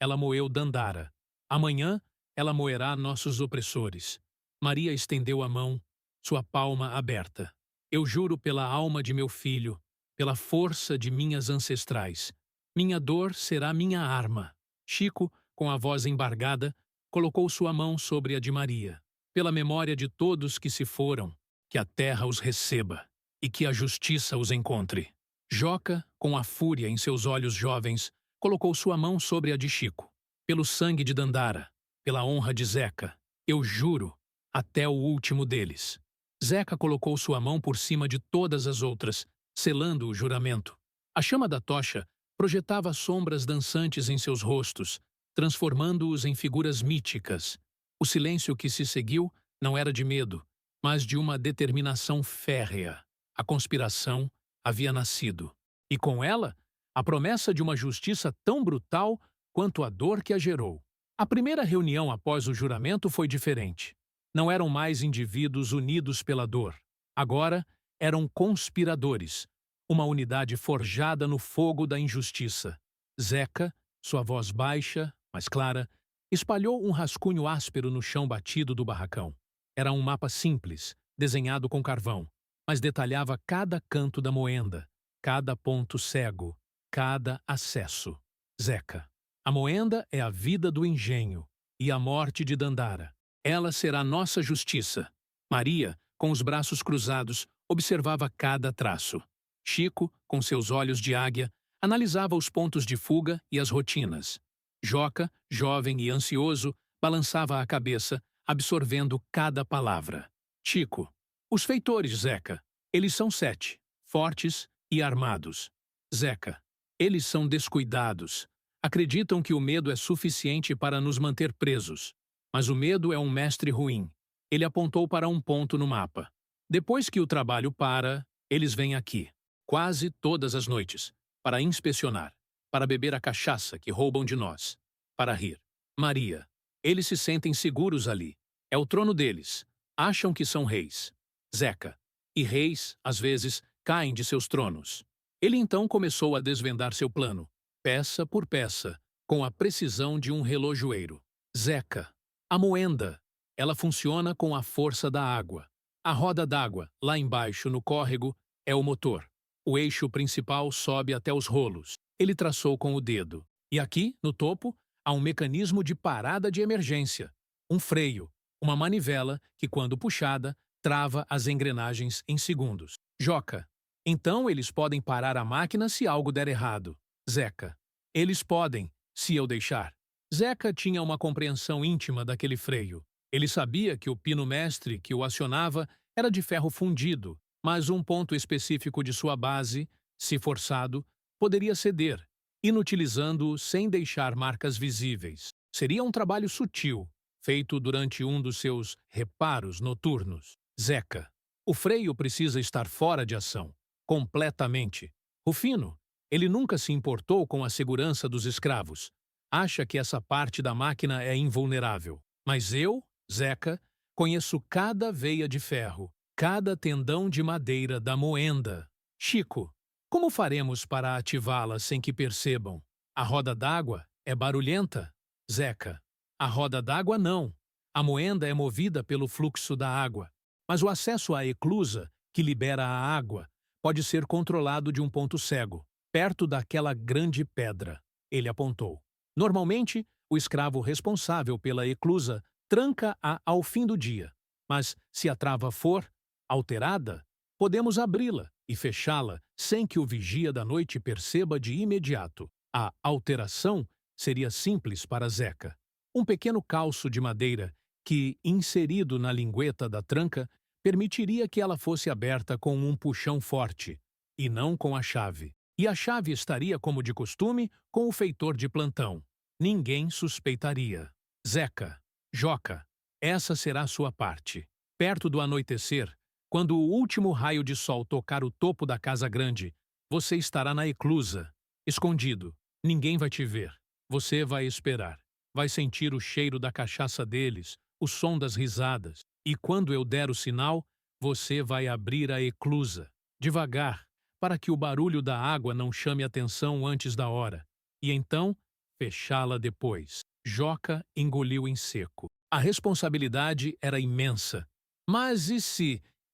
ela moeu Dandara. Amanhã, ela moerá nossos opressores. Maria estendeu a mão, sua palma aberta. Eu juro pela alma de meu filho, pela força de minhas ancestrais. Minha dor será minha arma. Chico, com a voz embargada, colocou sua mão sobre a de Maria. Pela memória de todos que se foram, que a terra os receba e que a justiça os encontre. Joca, com a fúria em seus olhos jovens, colocou sua mão sobre a de Chico. Pelo sangue de Dandara, pela honra de Zeca, eu juro, até o último deles. Zeca colocou sua mão por cima de todas as outras, selando o juramento. A chama da tocha projetava sombras dançantes em seus rostos, transformando-os em figuras míticas. O silêncio que se seguiu não era de medo, mas de uma determinação férrea. A conspiração havia nascido. E com ela, a promessa de uma justiça tão brutal quanto a dor que a gerou. A primeira reunião após o juramento foi diferente. Não eram mais indivíduos unidos pela dor. Agora, eram conspiradores, uma unidade forjada no fogo da injustiça. Zeca, sua voz baixa, mas clara, espalhou um rascunho áspero no chão batido do barracão. Era um mapa simples, desenhado com carvão, mas detalhava cada canto da moenda, cada ponto cego, cada acesso. Zeca. A moenda é a vida do engenho e a morte de Dandara. Ela será nossa justiça. Maria, com os braços cruzados, observava cada traço. Chico, com seus olhos de águia, analisava os pontos de fuga e as rotinas. Joca, jovem e ansioso, balançava a cabeça, absorvendo cada palavra. Chico. Os feitores, Zeca. Eles são 7, fortes e armados. Zeca. Eles são descuidados. Acreditam que o medo é suficiente para nos manter presos. Mas o medo é um mestre ruim. Ele apontou para um ponto no mapa. Depois que o trabalho para, eles vêm aqui, quase todas as noites, para inspecionar, para beber a cachaça que roubam de nós, para rir. Maria. Eles se sentem seguros ali. É o trono deles. Acham que são reis. Zeca. E reis, às vezes, caem de seus tronos. Ele então começou a desvendar seu plano, peça por peça, com a precisão de um relojoeiro. Zeca. A moenda. Ela funciona com a força da água. A roda d'água, lá embaixo no córrego, é o motor. O eixo principal sobe até os rolos. Ele traçou com o dedo. E aqui, no topo, há um mecanismo de parada de emergência. Um freio, uma manivela que, quando puxada, trava as engrenagens em segundos. Joca. Então eles podem parar a máquina se algo der errado. Zeca. Eles podem, se eu deixar. Zeca tinha uma compreensão íntima daquele freio. Ele sabia que o pino mestre que o acionava era de ferro fundido, mas um ponto específico de sua base, se forçado, poderia ceder, inutilizando-o sem deixar marcas visíveis. Seria um trabalho sutil, feito durante um dos seus reparos noturnos. Zeca. O freio precisa estar fora de ação, completamente. Rufino. Ele nunca se importou com a segurança dos escravos. Acha que essa parte da máquina é invulnerável. Mas eu, Zeca, conheço cada veia de ferro, cada tendão de madeira da moenda. Chico. Como faremos para ativá-la sem que percebam? A roda d'água é barulhenta? Zeca. A roda d'água não. A moenda é movida pelo fluxo da água. Mas o acesso à eclusa, que libera a água, pode ser controlado de um ponto cego, perto daquela grande pedra. Ele apontou. Normalmente, o escravo responsável pela eclusa tranca-a ao fim do dia, mas se a trava for alterada, podemos abri-la e fechá-la sem que o vigia da noite perceba de imediato. A alteração seria simples para Zeca. Um pequeno calço de madeira que, inserido na lingueta da tranca, permitiria que ela fosse aberta com um puxão forte, e não com a chave. E a chave estaria, como de costume, com o feitor de plantão. Ninguém suspeitaria. Zeca, Joca, essa será sua parte. Perto do anoitecer, quando o último raio de sol tocar o topo da casa grande, você estará na eclusa, escondido. Ninguém vai te ver. Você vai esperar. Vai sentir o cheiro da cachaça deles, o som das risadas. E quando eu der o sinal, você vai abrir a eclusa, devagar, para que o barulho da água não chame atenção antes da hora. E então, fechá-la depois. Joca engoliu em seco. A responsabilidade era imensa. Mas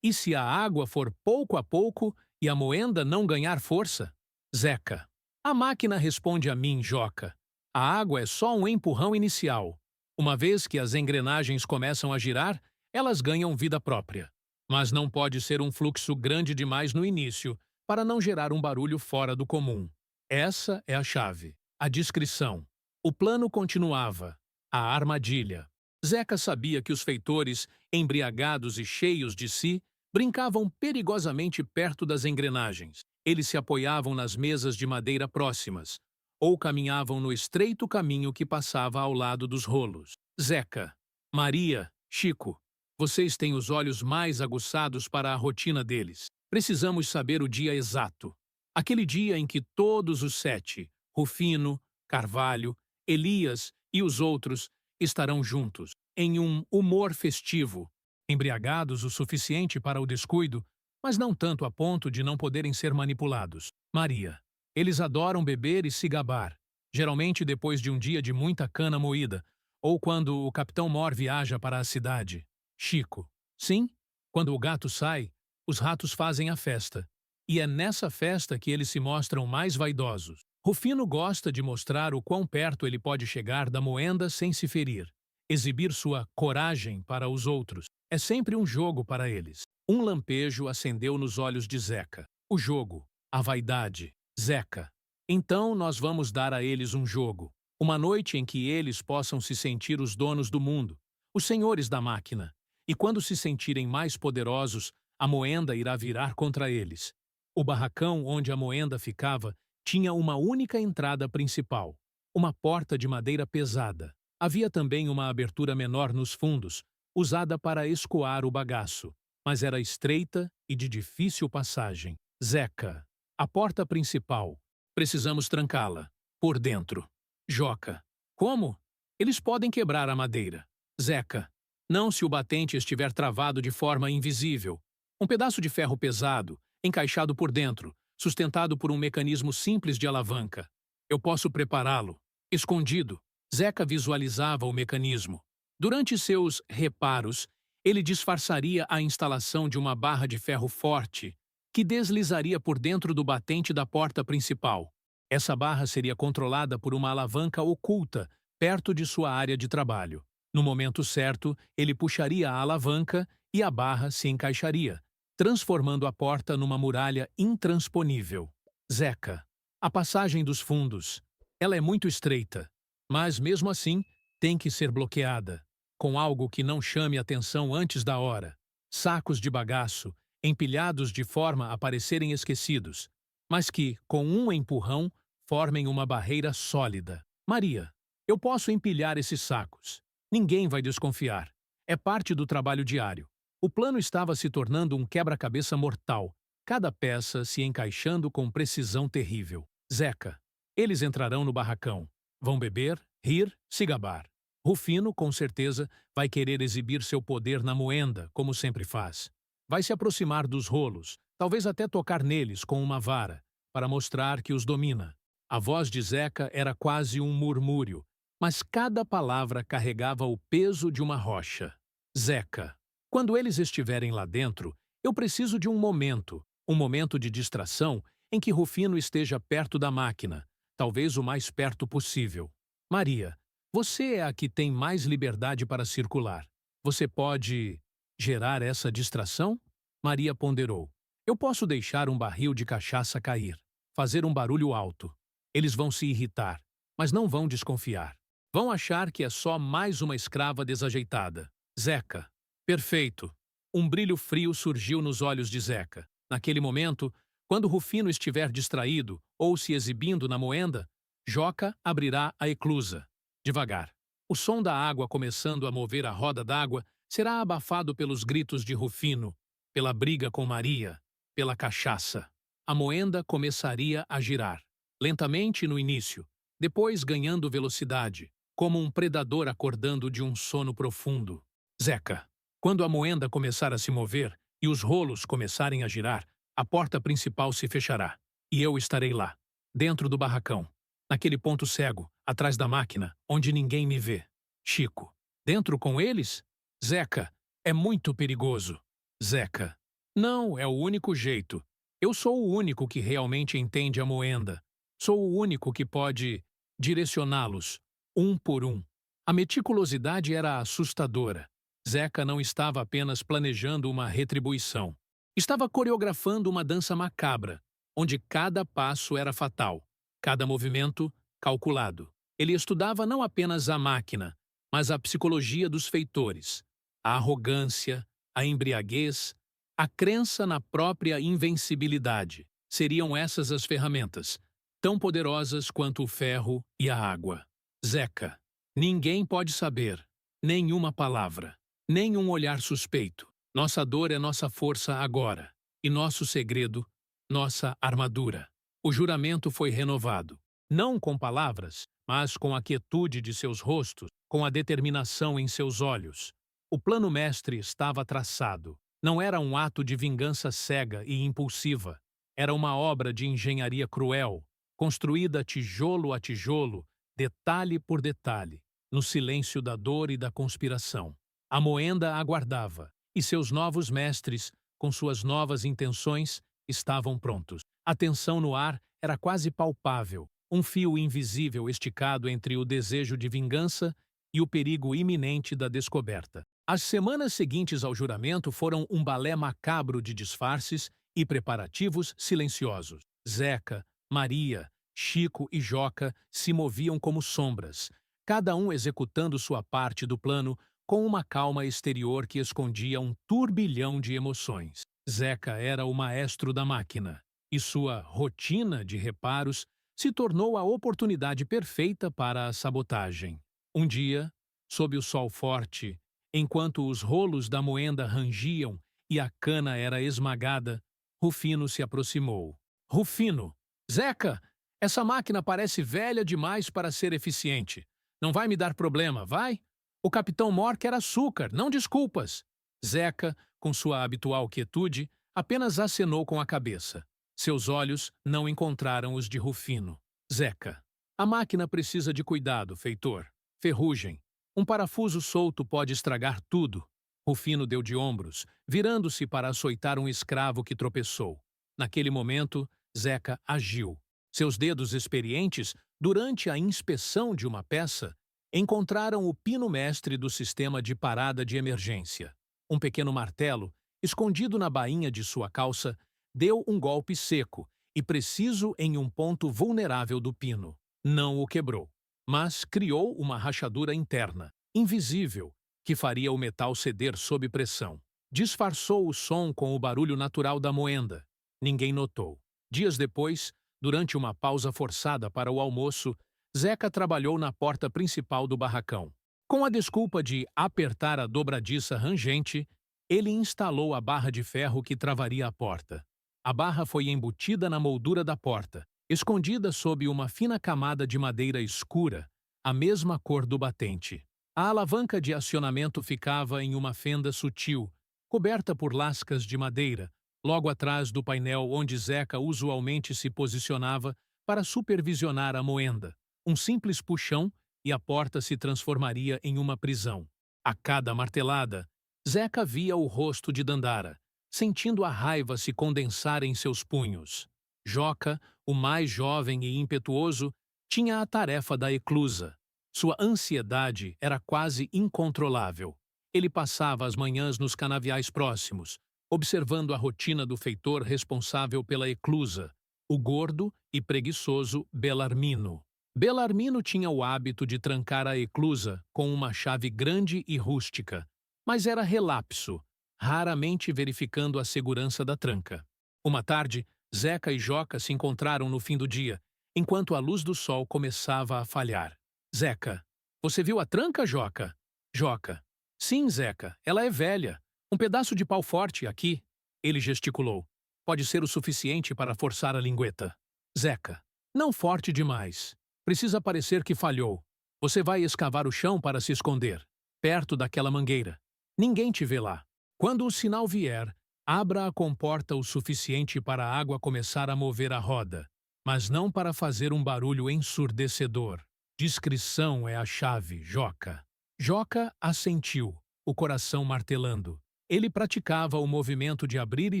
e se a água for pouco a pouco e a moenda não ganhar força? Zeca. A máquina responde a mim, Joca. A água é só um empurrão inicial. Uma vez que as engrenagens começam a girar, elas ganham vida própria. Mas não pode ser um fluxo grande demais no início, para não gerar um barulho fora do comum. Essa é a chave. A discrição. O plano continuava. A armadilha. Zeca sabia que os feitores, embriagados e cheios de si, brincavam perigosamente perto das engrenagens. Eles se apoiavam nas mesas de madeira próximas, ou caminhavam no estreito caminho que passava ao lado dos rolos. Zeca, Maria, Chico, vocês têm os olhos mais aguçados para a rotina deles. Precisamos saber o dia exato. Aquele dia em que todos os 7, Rufino, Carvalho, Elias e os outros, estarão juntos, em um humor festivo, embriagados o suficiente para o descuido, mas não tanto a ponto de não poderem ser manipulados. Maria. Eles adoram beber e se gabar, geralmente depois de um dia de muita cana moída, ou quando o Capitão Mor viaja para a cidade. Chico. Sim, quando o gato sai, os ratos fazem a festa. E é nessa festa que eles se mostram mais vaidosos. Rufino gosta de mostrar o quão perto ele pode chegar da moenda sem se ferir. Exibir sua coragem para os outros. É sempre um jogo para eles. Um lampejo acendeu nos olhos de Zeca. O jogo. A vaidade. Zeca. Então nós vamos dar a eles um jogo. Uma noite em que eles possam se sentir os donos do mundo, os senhores da máquina. E quando se sentirem mais poderosos, a moenda irá virar contra eles. O barracão onde a moenda ficava tinha uma única entrada principal, uma porta de madeira pesada. Havia também uma abertura menor nos fundos, usada para escoar o bagaço, mas era estreita e de difícil passagem. Zeca. A porta principal. Precisamos trancá-la. Por dentro. Joca. Como? Eles podem quebrar a madeira. Zeca. Não se o batente estiver travado de forma invisível. Um pedaço de ferro pesado, encaixado por dentro, sustentado por um mecanismo simples de alavanca. Eu posso prepará-lo. Escondido. Zeca visualizava o mecanismo. Durante seus reparos, ele disfarçaria a instalação de uma barra de ferro forte, que deslizaria por dentro do batente da porta principal. Essa barra seria controlada por uma alavanca oculta, perto de sua área de trabalho. No momento certo, ele puxaria a alavanca e a barra se encaixaria, transformando a porta numa muralha intransponível. Zeca. A passagem dos fundos. Ela é muito estreita, mas mesmo assim tem que ser bloqueada, com algo que não chame atenção antes da hora. Sacos de bagaço, empilhados de forma a parecerem esquecidos, mas que, com um empurrão, formem uma barreira sólida. Maria. Eu posso empilhar esses sacos. Ninguém vai desconfiar. É parte do trabalho diário. O plano estava se tornando um quebra-cabeça mortal, cada peça se encaixando com precisão terrível. Zeca. Eles entrarão no barracão. Vão beber, rir, se gabar. Rufino, com certeza, vai querer exibir seu poder na moenda, como sempre faz. Vai se aproximar dos rolos, talvez até tocar neles com uma vara, para mostrar que os domina. A voz de Zeca era quase um murmúrio, mas cada palavra carregava o peso de uma rocha. Zeca. Quando eles estiverem lá dentro, eu preciso de um momento, Um momento de distração em que Rufino esteja perto da máquina, talvez o mais perto possível. Maria, você é a que tem mais liberdade para circular. Você pode gerar essa distração? Maria ponderou. Eu posso deixar um barril de cachaça cair, fazer um barulho alto. Eles vão se irritar, mas não vão desconfiar. Vão achar que é só mais uma escrava desajeitada. Zeca. Perfeito. Um brilho frio surgiu nos olhos de Zeca. Naquele momento, quando Rufino estiver distraído ou se exibindo na moenda, Joca abrirá a eclusa. Devagar. O som da água começando a mover a roda d'água será abafado pelos gritos de Rufino, pela briga com Maria, pela cachaça. A moenda começaria a girar, lentamente no início, depois ganhando velocidade, como um predador acordando de um sono profundo. Zeca. Quando a moenda começar a se mover e os rolos começarem a girar, a porta principal se fechará, e eu estarei lá, dentro do barracão, naquele ponto cego, atrás da máquina, onde ninguém me vê. Chico. Dentro com eles? Zeca. É muito perigoso. Zeca. Não, é o único jeito. Eu sou o único que realmente entende a moenda. Sou o único que pode direcioná-los, um por um. A meticulosidade era assustadora. Zeca não estava apenas planejando uma retribuição. Estava coreografando uma dança macabra, onde cada passo era fatal, cada movimento calculado. Ele estudava não apenas a máquina, mas a psicologia dos feitores, a arrogância, a embriaguez, a crença na própria invencibilidade. Seriam essas as ferramentas, tão poderosas quanto o ferro e a água. Zeca. Ninguém pode saber, nenhuma palavra, nenhum olhar suspeito. Nossa dor é nossa força agora, e nosso segredo, nossa armadura. O juramento foi renovado, não com palavras, mas com a quietude de seus rostos, com a determinação em seus olhos. O plano mestre estava traçado. Não era um ato de vingança cega e impulsiva. Era uma obra de engenharia cruel, construída tijolo a tijolo, detalhe por detalhe, no silêncio da dor e da conspiração. A moenda aguardava, e seus novos mestres, com suas novas intenções, estavam prontos. A tensão no ar era quase palpável, um fio invisível esticado entre o desejo de vingança e o perigo iminente da descoberta. As semanas seguintes ao juramento foram um balé macabro de disfarces e preparativos silenciosos. Zeca, Maria, Chico e Joca se moviam como sombras, cada um executando sua parte do plano com uma calma exterior que escondia um turbilhão de emoções. Zeca era o maestro da máquina, e sua rotina de reparos se tornou a oportunidade perfeita para a sabotagem. Um dia, sob o sol forte, enquanto os rolos da moenda rangiam e a cana era esmagada, Rufino se aproximou. Rufino! Zeca! Essa máquina parece velha demais para ser eficiente. Não vai me dar problema, vai? O capitão Mor quer açúcar, não desculpas. Zeca, com sua habitual quietude, apenas acenou com a cabeça. Seus olhos não encontraram os de Rufino. Zeca. A máquina precisa de cuidado, feitor. Ferrugem. Um parafuso solto pode estragar tudo. Rufino deu de ombros, virando-se para açoitar um escravo que tropeçou. Naquele momento, Zeca agiu. Seus dedos experientes, durante a inspeção de uma peça, encontraram o pino mestre do sistema de parada de emergência. Um pequeno martelo, escondido na bainha de sua calça, deu um golpe seco e preciso em um ponto vulnerável do pino. Não o quebrou, mas criou uma rachadura interna, invisível, que faria o metal ceder sob pressão. Disfarçou o som com o barulho natural da moenda. Ninguém notou. Dias depois, durante uma pausa forçada para o almoço, Zeca trabalhou na porta principal do barracão. Com a desculpa de apertar a dobradiça rangente, ele instalou a barra de ferro que travaria a porta. A barra foi embutida na moldura da porta, escondida sob uma fina camada de madeira escura, a mesma cor do batente. A alavanca de acionamento ficava em uma fenda sutil, coberta por lascas de madeira, logo atrás do painel onde Zeca usualmente se posicionava para supervisionar a moenda. Um simples puxão e a porta se transformaria em uma prisão. A cada martelada, Zeca via o rosto de Dandara, sentindo a raiva se condensar em seus punhos. Joca, o mais jovem e impetuoso, tinha a tarefa da eclusa. Sua ansiedade era quase incontrolável. Ele passava as manhãs nos canaviais próximos, observando a rotina do feitor responsável pela eclusa, o gordo e preguiçoso Belarmino. Belarmino tinha o hábito de trancar a eclusa com uma chave grande e rústica, mas era relapso, raramente verificando a segurança da tranca. Uma tarde, Zeca e Joca se encontraram no fim do dia, enquanto a luz do sol começava a falhar. Zeca: você viu a tranca, Joca? Joca: sim, Zeca, ela é velha. Um pedaço de pau forte aqui. Ele gesticulou. Pode ser o suficiente para forçar a lingueta. Zeca: não forte demais. Precisa parecer que falhou. Você vai escavar o chão para se esconder, perto daquela mangueira. Ninguém te vê lá. Quando o sinal vier, abra a comporta o suficiente para a água começar a mover a roda, mas não para fazer um barulho ensurdecedor. Discrição é a chave, Joca. Joca assentiu, o coração martelando. Ele praticava o movimento de abrir e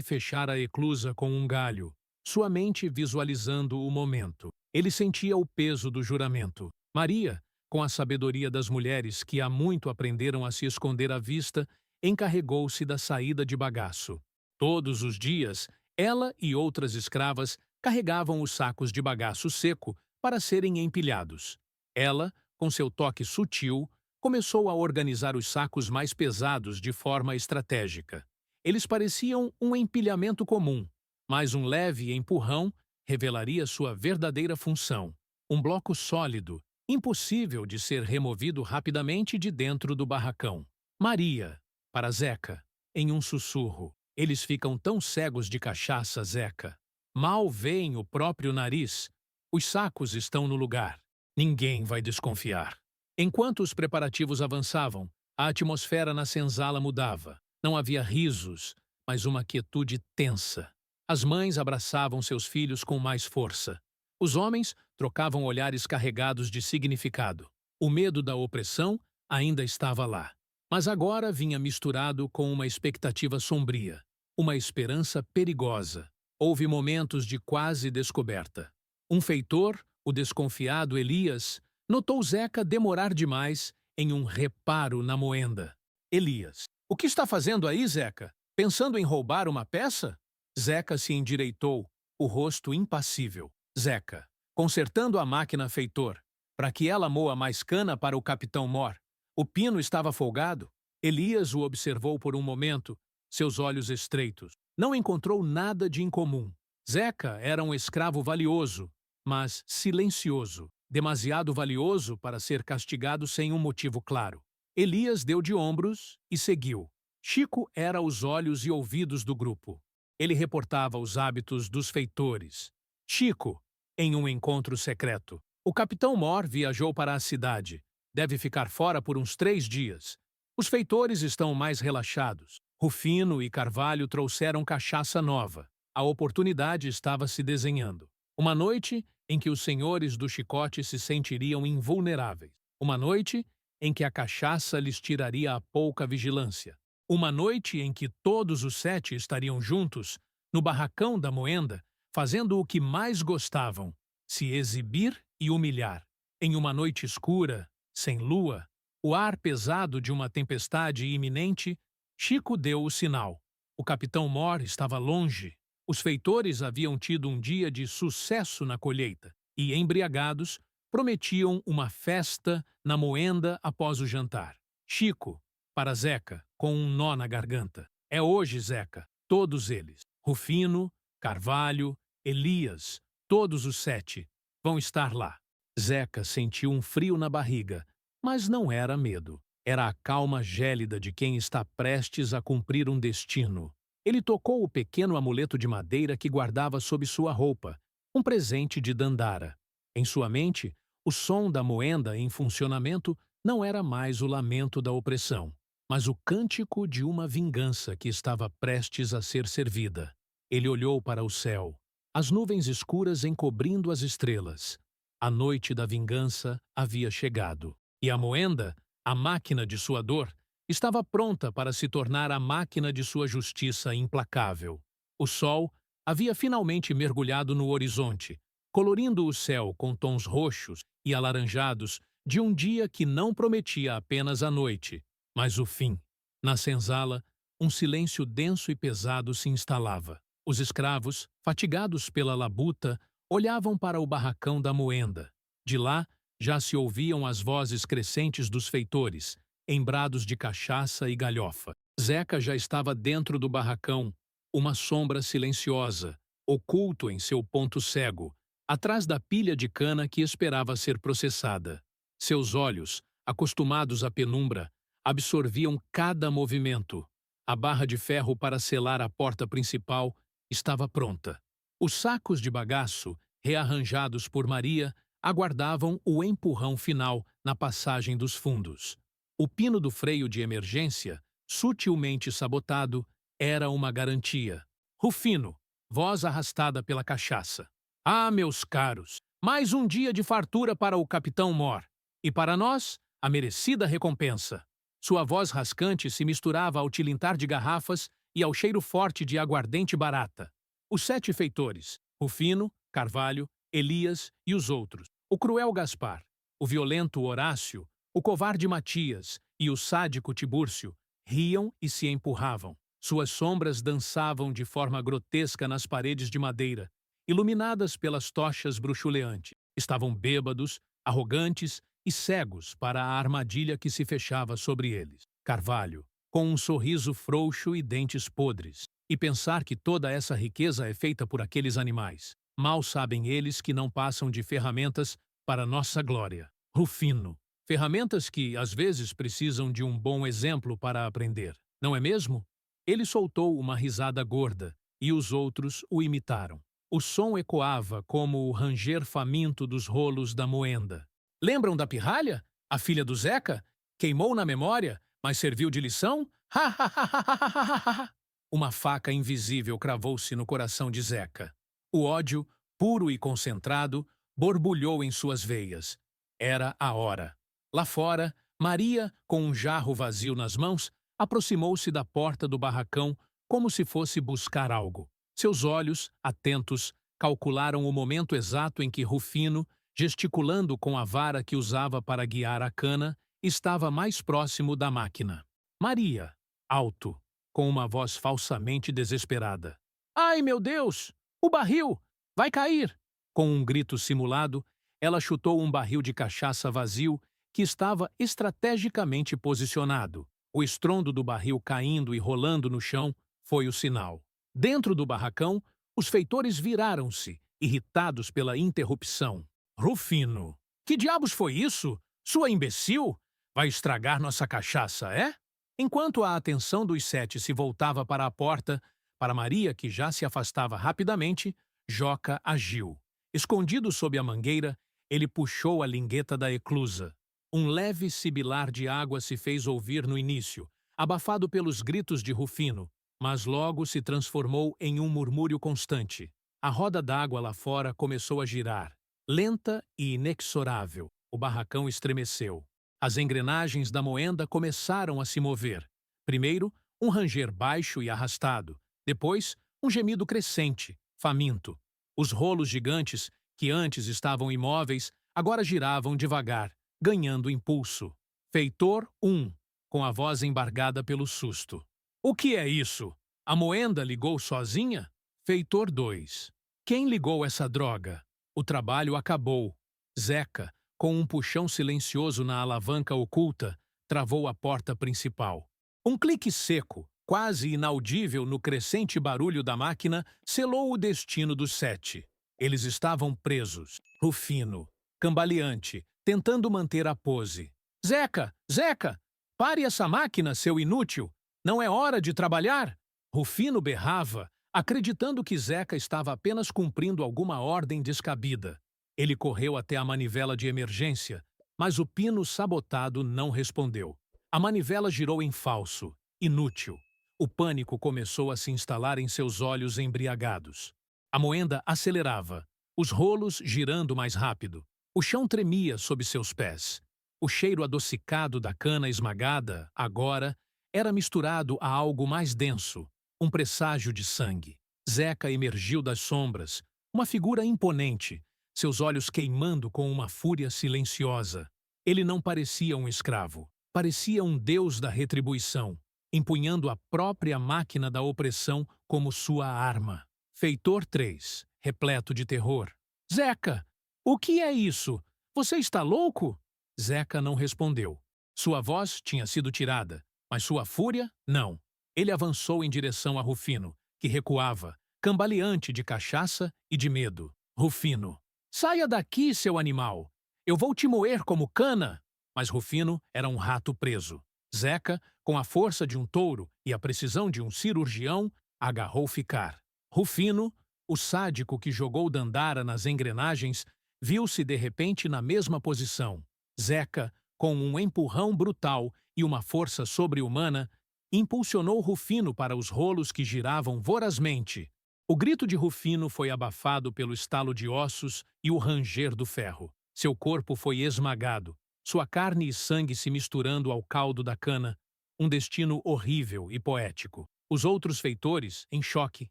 fechar a eclusa com um galho, sua mente visualizando o momento. Ele sentia o peso do juramento. Maria, com a sabedoria das mulheres que há muito aprenderam a se esconder à vista, encarregou-se da saída de bagaço. Todos os dias, ela e outras escravas carregavam os sacos de bagaço seco para serem empilhados. Ela, com seu toque sutil, começou a organizar os sacos mais pesados de forma estratégica. Eles pareciam um empilhamento comum, mas um leve empurrão revelaria sua verdadeira função. Um bloco sólido, impossível de ser removido rapidamente de dentro do barracão. Maria, para Zeca, em um sussurro. Eles ficam tão cegos de cachaça, Zeca. Mal veem o próprio nariz. Os sacos estão no lugar. Ninguém vai desconfiar. Enquanto os preparativos avançavam, a atmosfera na senzala mudava. Não havia risos, mas uma quietude tensa. As mães abraçavam seus filhos com mais força. Os homens trocavam olhares carregados de significado. O medo da opressão ainda estava lá, mas agora vinha misturado com uma expectativa sombria, uma esperança perigosa. Houve momentos de quase descoberta. Um feitor, o desconfiado Elias, notou Zeca demorar demais em um reparo na moenda. Elias: o que está fazendo aí, Zeca? Pensando em roubar uma peça? Zeca se endireitou, o rosto impassível. Zeca: consertando a máquina feitor, para que ela moa mais cana para o capitão Mor. O pino estava folgado. Elias o observou por um momento, seus olhos estreitos. Não encontrou nada de incomum. Zeca era um escravo valioso, mas silencioso. Demasiado valioso para ser castigado sem um motivo claro. Elias deu de ombros e seguiu. Chico era os olhos e ouvidos do grupo. Ele reportava os hábitos dos feitores. Chico, em um encontro secreto. O capitão Mor viajou para a cidade. Deve ficar fora por uns 3 dias. Os feitores estão mais relaxados. Rufino e Carvalho trouxeram cachaça nova. A oportunidade estava se desenhando. Uma noite em que os senhores do chicote se sentiriam invulneráveis. Uma noite em que a cachaça lhes tiraria a pouca vigilância. Uma noite em que todos os 7 estariam juntos, no barracão da moenda, fazendo o que mais gostavam, se exibir e humilhar. Em uma noite escura, sem lua, o ar pesado de uma tempestade iminente, Chico deu o sinal. O capitão Mor estava longe. Os feitores haviam tido um dia de sucesso na colheita e, embriagados, prometiam uma festa na moenda após o jantar. Chico, para Zeca, com um nó na garganta. É hoje, Zeca. Todos eles. Rufino, Carvalho, Elias, todos os 7, vão estar lá. Zeca sentiu um frio na barriga, mas não era medo. Era a calma gélida de quem está prestes a cumprir um destino. Ele tocou o pequeno amuleto de madeira que guardava sob sua roupa, um presente de Dandara. Em sua mente, o som da moenda em funcionamento não era mais o lamento da opressão, mas o cântico de uma vingança que estava prestes a ser servida. Ele olhou para o céu, as nuvens escuras encobrindo as estrelas. A noite da vingança havia chegado. E a moenda, a máquina de sua dor, estava pronta para se tornar a máquina de sua justiça implacável. O sol havia finalmente mergulhado no horizonte, colorindo o céu com tons roxos e alaranjados de um dia que não prometia apenas a noite, mas o fim. Na senzala, um silêncio denso e pesado se instalava. Os escravos, fatigados pela labuta, olhavam para o barracão da moenda. De lá, já se ouviam as vozes crescentes dos feitores, em brados de cachaça e galhofa. Zeca já estava dentro do barracão, uma sombra silenciosa, oculto em seu ponto cego, atrás da pilha de cana que esperava ser processada. Seus olhos, acostumados à penumbra, absorviam cada movimento. A barra de ferro para selar a porta principal estava pronta. Os sacos de bagaço, rearranjados por Maria, aguardavam o empurrão final na passagem dos fundos. O pino do freio de emergência, sutilmente sabotado, era uma garantia. Rufino, voz arrastada pela cachaça. Ah, meus caros, mais um dia de fartura para o Capitão Mor. E para nós, a merecida recompensa. Sua voz rascante se misturava ao tilintar de garrafas e ao cheiro forte de aguardente barata. Os 7 feitores, Rufino, Carvalho, Elias e os outros, o cruel Gaspar, o violento Horácio, o covarde Matias e o sádico Tibúrcio, riam e se empurravam. Suas sombras dançavam de forma grotesca nas paredes de madeira, iluminadas pelas tochas bruxuleantes. Estavam bêbados, arrogantes e cegos para a armadilha que se fechava sobre eles. Carvalho, com um sorriso frouxo e dentes podres. E pensar que toda essa riqueza é feita por aqueles animais. Mal sabem eles que não passam de ferramentas para nossa glória. Rufino. Ferramentas que, às vezes, precisam de um bom exemplo para aprender. Não é mesmo? Ele soltou uma risada gorda, e os outros o imitaram. O som ecoava como o ranger faminto dos rolos da moenda. Lembram da pirralha? A filha do Zeca? Queimou na memória, mas serviu de lição? Ha, ha, ha, ha, ha, ha, ha. Uma faca invisível cravou-se no coração de Zeca. O ódio, puro e concentrado, borbulhou em suas veias. Era a hora. Lá fora, Maria, com um jarro vazio nas mãos, aproximou-se da porta do barracão como se fosse buscar algo. Seus olhos, atentos, calcularam o momento exato em que Rufino, gesticulando com a vara que usava para guiar a cana, estava mais próximo da máquina. Maria, alto, com uma voz falsamente desesperada. Ai, meu Deus! O barril! Vai cair! Com um grito simulado, ela chutou um barril de cachaça vazio que estava estrategicamente posicionado. O estrondo do barril caindo e rolando no chão foi o sinal. Dentro do barracão, os feitores viraram-se, irritados pela interrupção. Rufino! Que diabos foi isso? Sua imbecil! Vai estragar nossa cachaça, é? Enquanto a atenção dos 7 se voltava para a porta, para Maria, que já se afastava rapidamente, Joca agiu. Escondido sob a mangueira, ele puxou a lingueta da eclusa. Um leve sibilar de água se fez ouvir no início, abafado pelos gritos de Rufino, mas logo se transformou em um murmúrio constante. A roda d'água lá fora começou a girar, lenta e inexorável. O barracão estremeceu. As engrenagens da moenda começaram a se mover. Primeiro, um ranger baixo e arrastado. Depois, um gemido crescente, faminto. Os rolos gigantes, que antes estavam imóveis, agora giravam devagar, ganhando impulso. Feitor 1, com a voz embargada pelo susto. O que é isso? A moenda ligou sozinha? Feitor 2. Quem ligou essa droga? O trabalho acabou. Zeca, com um puxão silencioso na alavanca oculta, travou a porta principal. Um clique seco, quase inaudível no crescente barulho da máquina, selou o destino dos 7. Eles estavam presos, Rufino, cambaleante, tentando manter a pose. Zeca! Zeca! Pare essa máquina, seu inútil! Não é hora de trabalhar! Rufino berrava, acreditando que Zeca estava apenas cumprindo alguma ordem descabida. Ele correu até a manivela de emergência, mas o pino sabotado não respondeu. A manivela girou em falso, inútil. O pânico começou a se instalar em seus olhos embriagados. A moenda acelerava, os rolos girando mais rápido. O chão tremia sob seus pés. O cheiro adocicado da cana esmagada, agora, era misturado a algo mais denso, um presságio de sangue. Zeca emergiu das sombras, uma figura imponente, seus olhos queimando com uma fúria silenciosa. Ele não parecia um escravo, parecia um deus da retribuição, empunhando a própria máquina da opressão como sua arma. Feitor 3, repleto de terror. Zeca, o que é isso? Você está louco? Zeca não respondeu. Sua voz tinha sido tirada, mas sua fúria, não. Ele avançou em direção a Rufino, que recuava, cambaleante de cachaça e de medo. Rufino. Saia daqui, seu animal! Eu vou te moer como cana! Mas Rufino era um rato preso. Zeca, com a força de um touro e a precisão de um cirurgião, agarrou ficar. Rufino, o sádico que jogou Dandara nas engrenagens, viu-se de repente na mesma posição. Zeca, com um empurrão brutal e uma força sobre-humana, impulsionou Rufino para os rolos que giravam vorazmente. O grito de Rufino foi abafado pelo estalo de ossos e o ranger do ferro. Seu corpo foi esmagado, sua carne e sangue se misturando ao caldo da cana, um destino horrível e poético. Os outros feitores, em choque,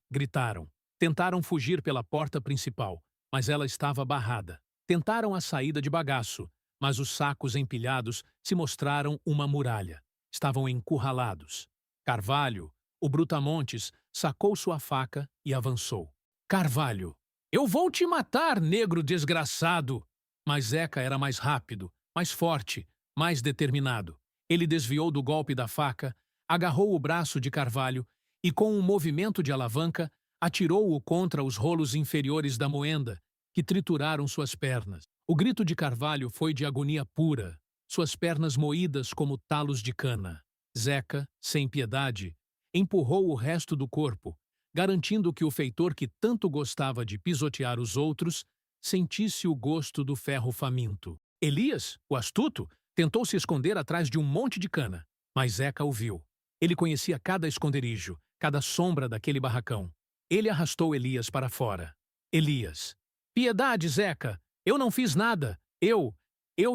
gritaram. Tentaram fugir pela porta principal, mas ela estava barrada. Tentaram a saída de bagaço, mas os sacos empilhados se mostraram uma muralha. Estavam encurralados. Carvalho, o Brutamontes, sacou sua faca e avançou. Carvalho, eu vou te matar, negro desgraçado! Mas Zeca era mais rápido, mais forte, mais determinado. Ele desviou do golpe da faca, agarrou o braço de Carvalho e, com um movimento de alavanca, atirou-o contra os rolos inferiores da moenda, que trituraram suas pernas. O grito de Carvalho foi de agonia pura, suas pernas moídas como talos de cana. Zeca, sem piedade, empurrou o resto do corpo, garantindo que o feitor que tanto gostava de pisotear os outros sentisse o gosto do ferro faminto. Elias, o astuto, tentou se esconder atrás de um monte de cana, mas Zeca o viu. Ele conhecia cada esconderijo, cada sombra daquele barracão. Ele arrastou Elias para fora. Elias. Piedade, Zeca! Eu não fiz nada! Eu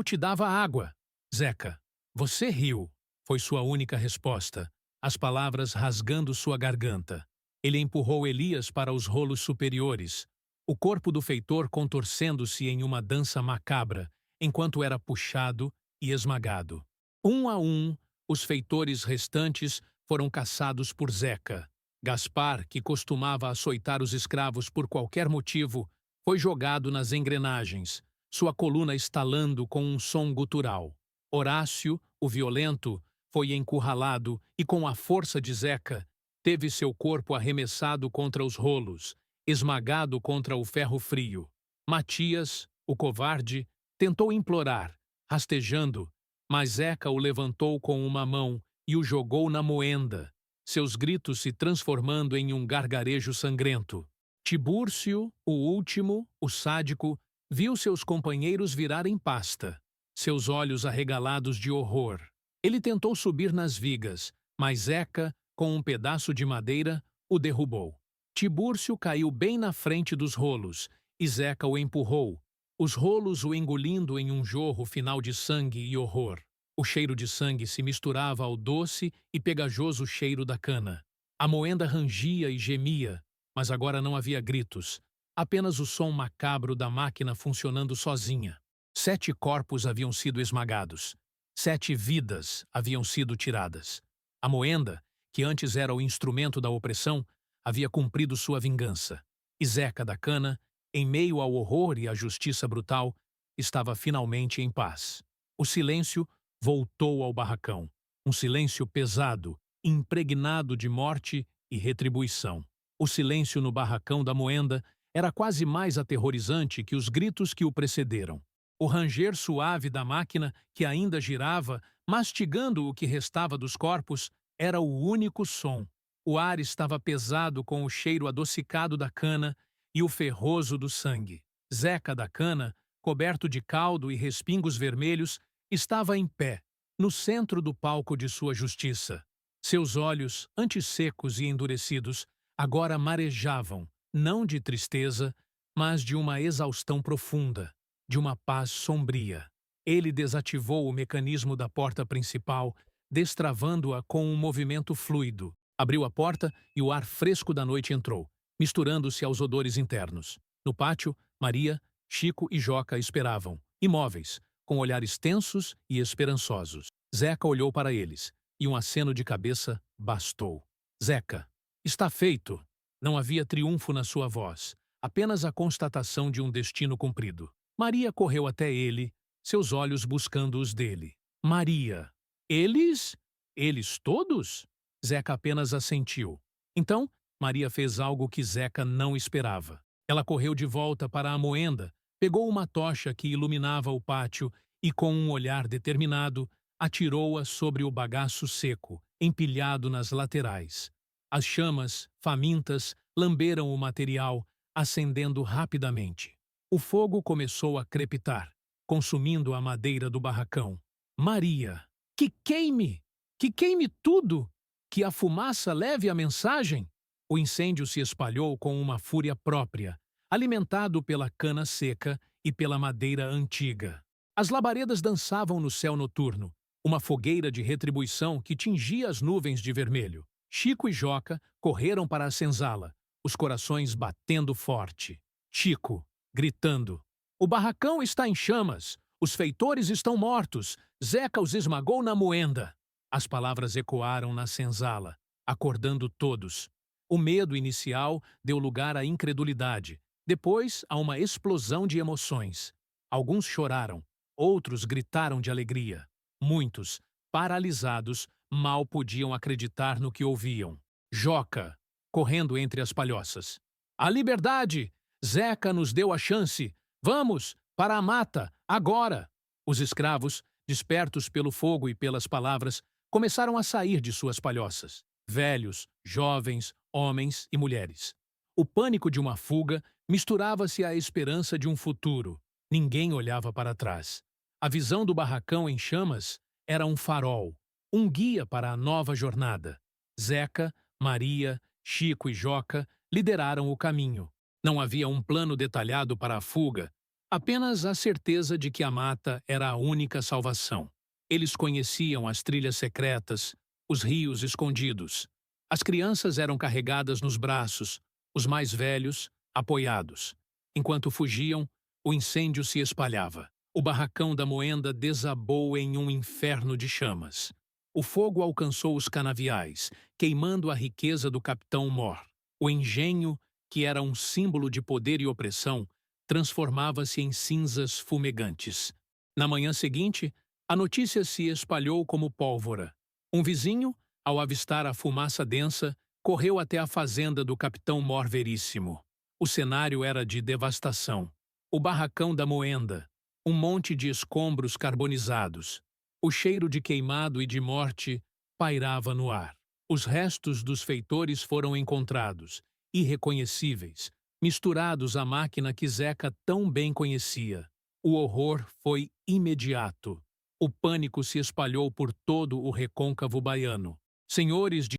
te dava água! Zeca. Você riu, foi sua única resposta, as palavras rasgando sua garganta. Ele empurrou Elias para os rolos superiores, o corpo do feitor contorcendo-se em uma dança macabra, enquanto era puxado e esmagado. Um a um, os feitores restantes foram caçados por Zeca. Gaspar, que costumava açoitar os escravos por qualquer motivo, foi jogado nas engrenagens, sua coluna estalando com um som gutural. Horácio, o violento, foi encurralado e, com a força de Zeca, teve seu corpo arremessado contra os rolos, esmagado contra o ferro frio. Matias, o covarde, tentou implorar, rastejando, mas Zeca o levantou com uma mão e o jogou na moenda, seus gritos se transformando em um gargarejo sangrento. Tibúrcio, o último, o sádico, viu seus companheiros virarem pasta, seus olhos arregalados de horror. Ele tentou subir nas vigas, mas Zeca, com um pedaço de madeira, o derrubou. Tibúrcio caiu bem na frente dos rolos, e Zeca o empurrou, os rolos o engolindo em um jorro final de sangue e horror. O cheiro de sangue se misturava ao doce e pegajoso cheiro da cana. A moenda rangia e gemia, mas agora não havia gritos, apenas o som macabro da máquina funcionando sozinha. 7 corpos haviam sido esmagados. 7 vidas haviam sido tiradas. A moenda, que antes era o instrumento da opressão, havia cumprido sua vingança. E Zeca da Cana, em meio ao horror e à justiça brutal, estava finalmente em paz. O silêncio voltou ao barracão. Um silêncio pesado, impregnado de morte e retribuição. O silêncio no barracão da moenda era quase mais aterrorizante que os gritos que o precederam. O ranger suave da máquina, que ainda girava, mastigando o que restava dos corpos, era o único som. O ar estava pesado com o cheiro adocicado da cana e o ferroso do sangue. Zeca da Cana, coberto de caldo e respingos vermelhos, estava em pé, no centro do palco de sua justiça. Seus olhos, antes secos e endurecidos, agora marejavam, não de tristeza, mas de uma exaustão profunda, de uma paz sombria. Ele desativou o mecanismo da porta principal, destravando-a com um movimento fluido. Abriu a porta e o ar fresco da noite entrou, misturando-se aos odores internos. No pátio, Maria, Chico e Joca esperavam, imóveis, com olhares tensos e esperançosos. Zeca olhou para eles, e um aceno de cabeça bastou. Zeca, está feito. Não havia triunfo na sua voz, apenas a constatação de um destino cumprido. Maria correu até ele, seus olhos buscando os dele. Maria, eles? Eles todos? Zeca apenas assentiu. Então, Maria fez algo que Zeca não esperava. Ela correu de volta para a moenda, pegou uma tocha que iluminava o pátio e, com um olhar determinado, atirou-a sobre o bagaço seco, empilhado nas laterais. As chamas, famintas, lamberam o material, acendendo rapidamente. O fogo começou a crepitar, consumindo a madeira do barracão. Maria, que queime! Que queime tudo! Que a fumaça leve a mensagem! O incêndio se espalhou com uma fúria própria, alimentado pela cana seca e pela madeira antiga. As labaredas dançavam no céu noturno, uma fogueira de retribuição que tingia as nuvens de vermelho. Chico e Joca correram para a senzala, os corações batendo forte. Chico, gritando: "O barracão está em chamas! Os feitores estão mortos! Zeca os esmagou na moenda!" As palavras ecoaram na senzala, acordando todos. O medo inicial deu lugar à incredulidade, depois a uma explosão de emoções. Alguns choraram, outros gritaram de alegria. Muitos, paralisados, mal podiam acreditar no que ouviam. Joca, correndo entre as palhoças: "A liberdade! Zeca nos deu a chance! Vamos, para a mata, agora!" Os escravos, despertos pelo fogo e pelas palavras, começaram a sair de suas palhoças. Velhos, jovens, homens e mulheres. O pânico de uma fuga misturava-se à esperança de um futuro. Ninguém olhava para trás. A visão do barracão em chamas era um farol, um guia para a nova jornada. Zeca, Maria, Chico e Joca lideraram o caminho. Não havia um plano detalhado para a fuga, apenas a certeza de que a mata era a única salvação. Eles conheciam as trilhas secretas, os rios escondidos. As crianças eram carregadas nos braços, os mais velhos, apoiados. Enquanto fugiam, o incêndio se espalhava. O barracão da moenda desabou em um inferno de chamas. O fogo alcançou os canaviais, queimando a riqueza do capitão Mor. O engenho, que era um símbolo de poder e opressão, transformava-se em cinzas fumegantes. Na manhã seguinte, a notícia se espalhou como pólvora. Um vizinho, ao avistar a fumaça densa, correu até a fazenda do capitão Mor Veríssimo. O cenário era de devastação. O barracão da moenda, um monte de escombros carbonizados. O cheiro de queimado e de morte pairava no ar. Os restos dos feitores foram encontrados, irreconhecíveis, misturados à máquina que Zeca tão bem conhecia. O horror foi imediato. O pânico se espalhou por todo o recôncavo baiano. Senhores de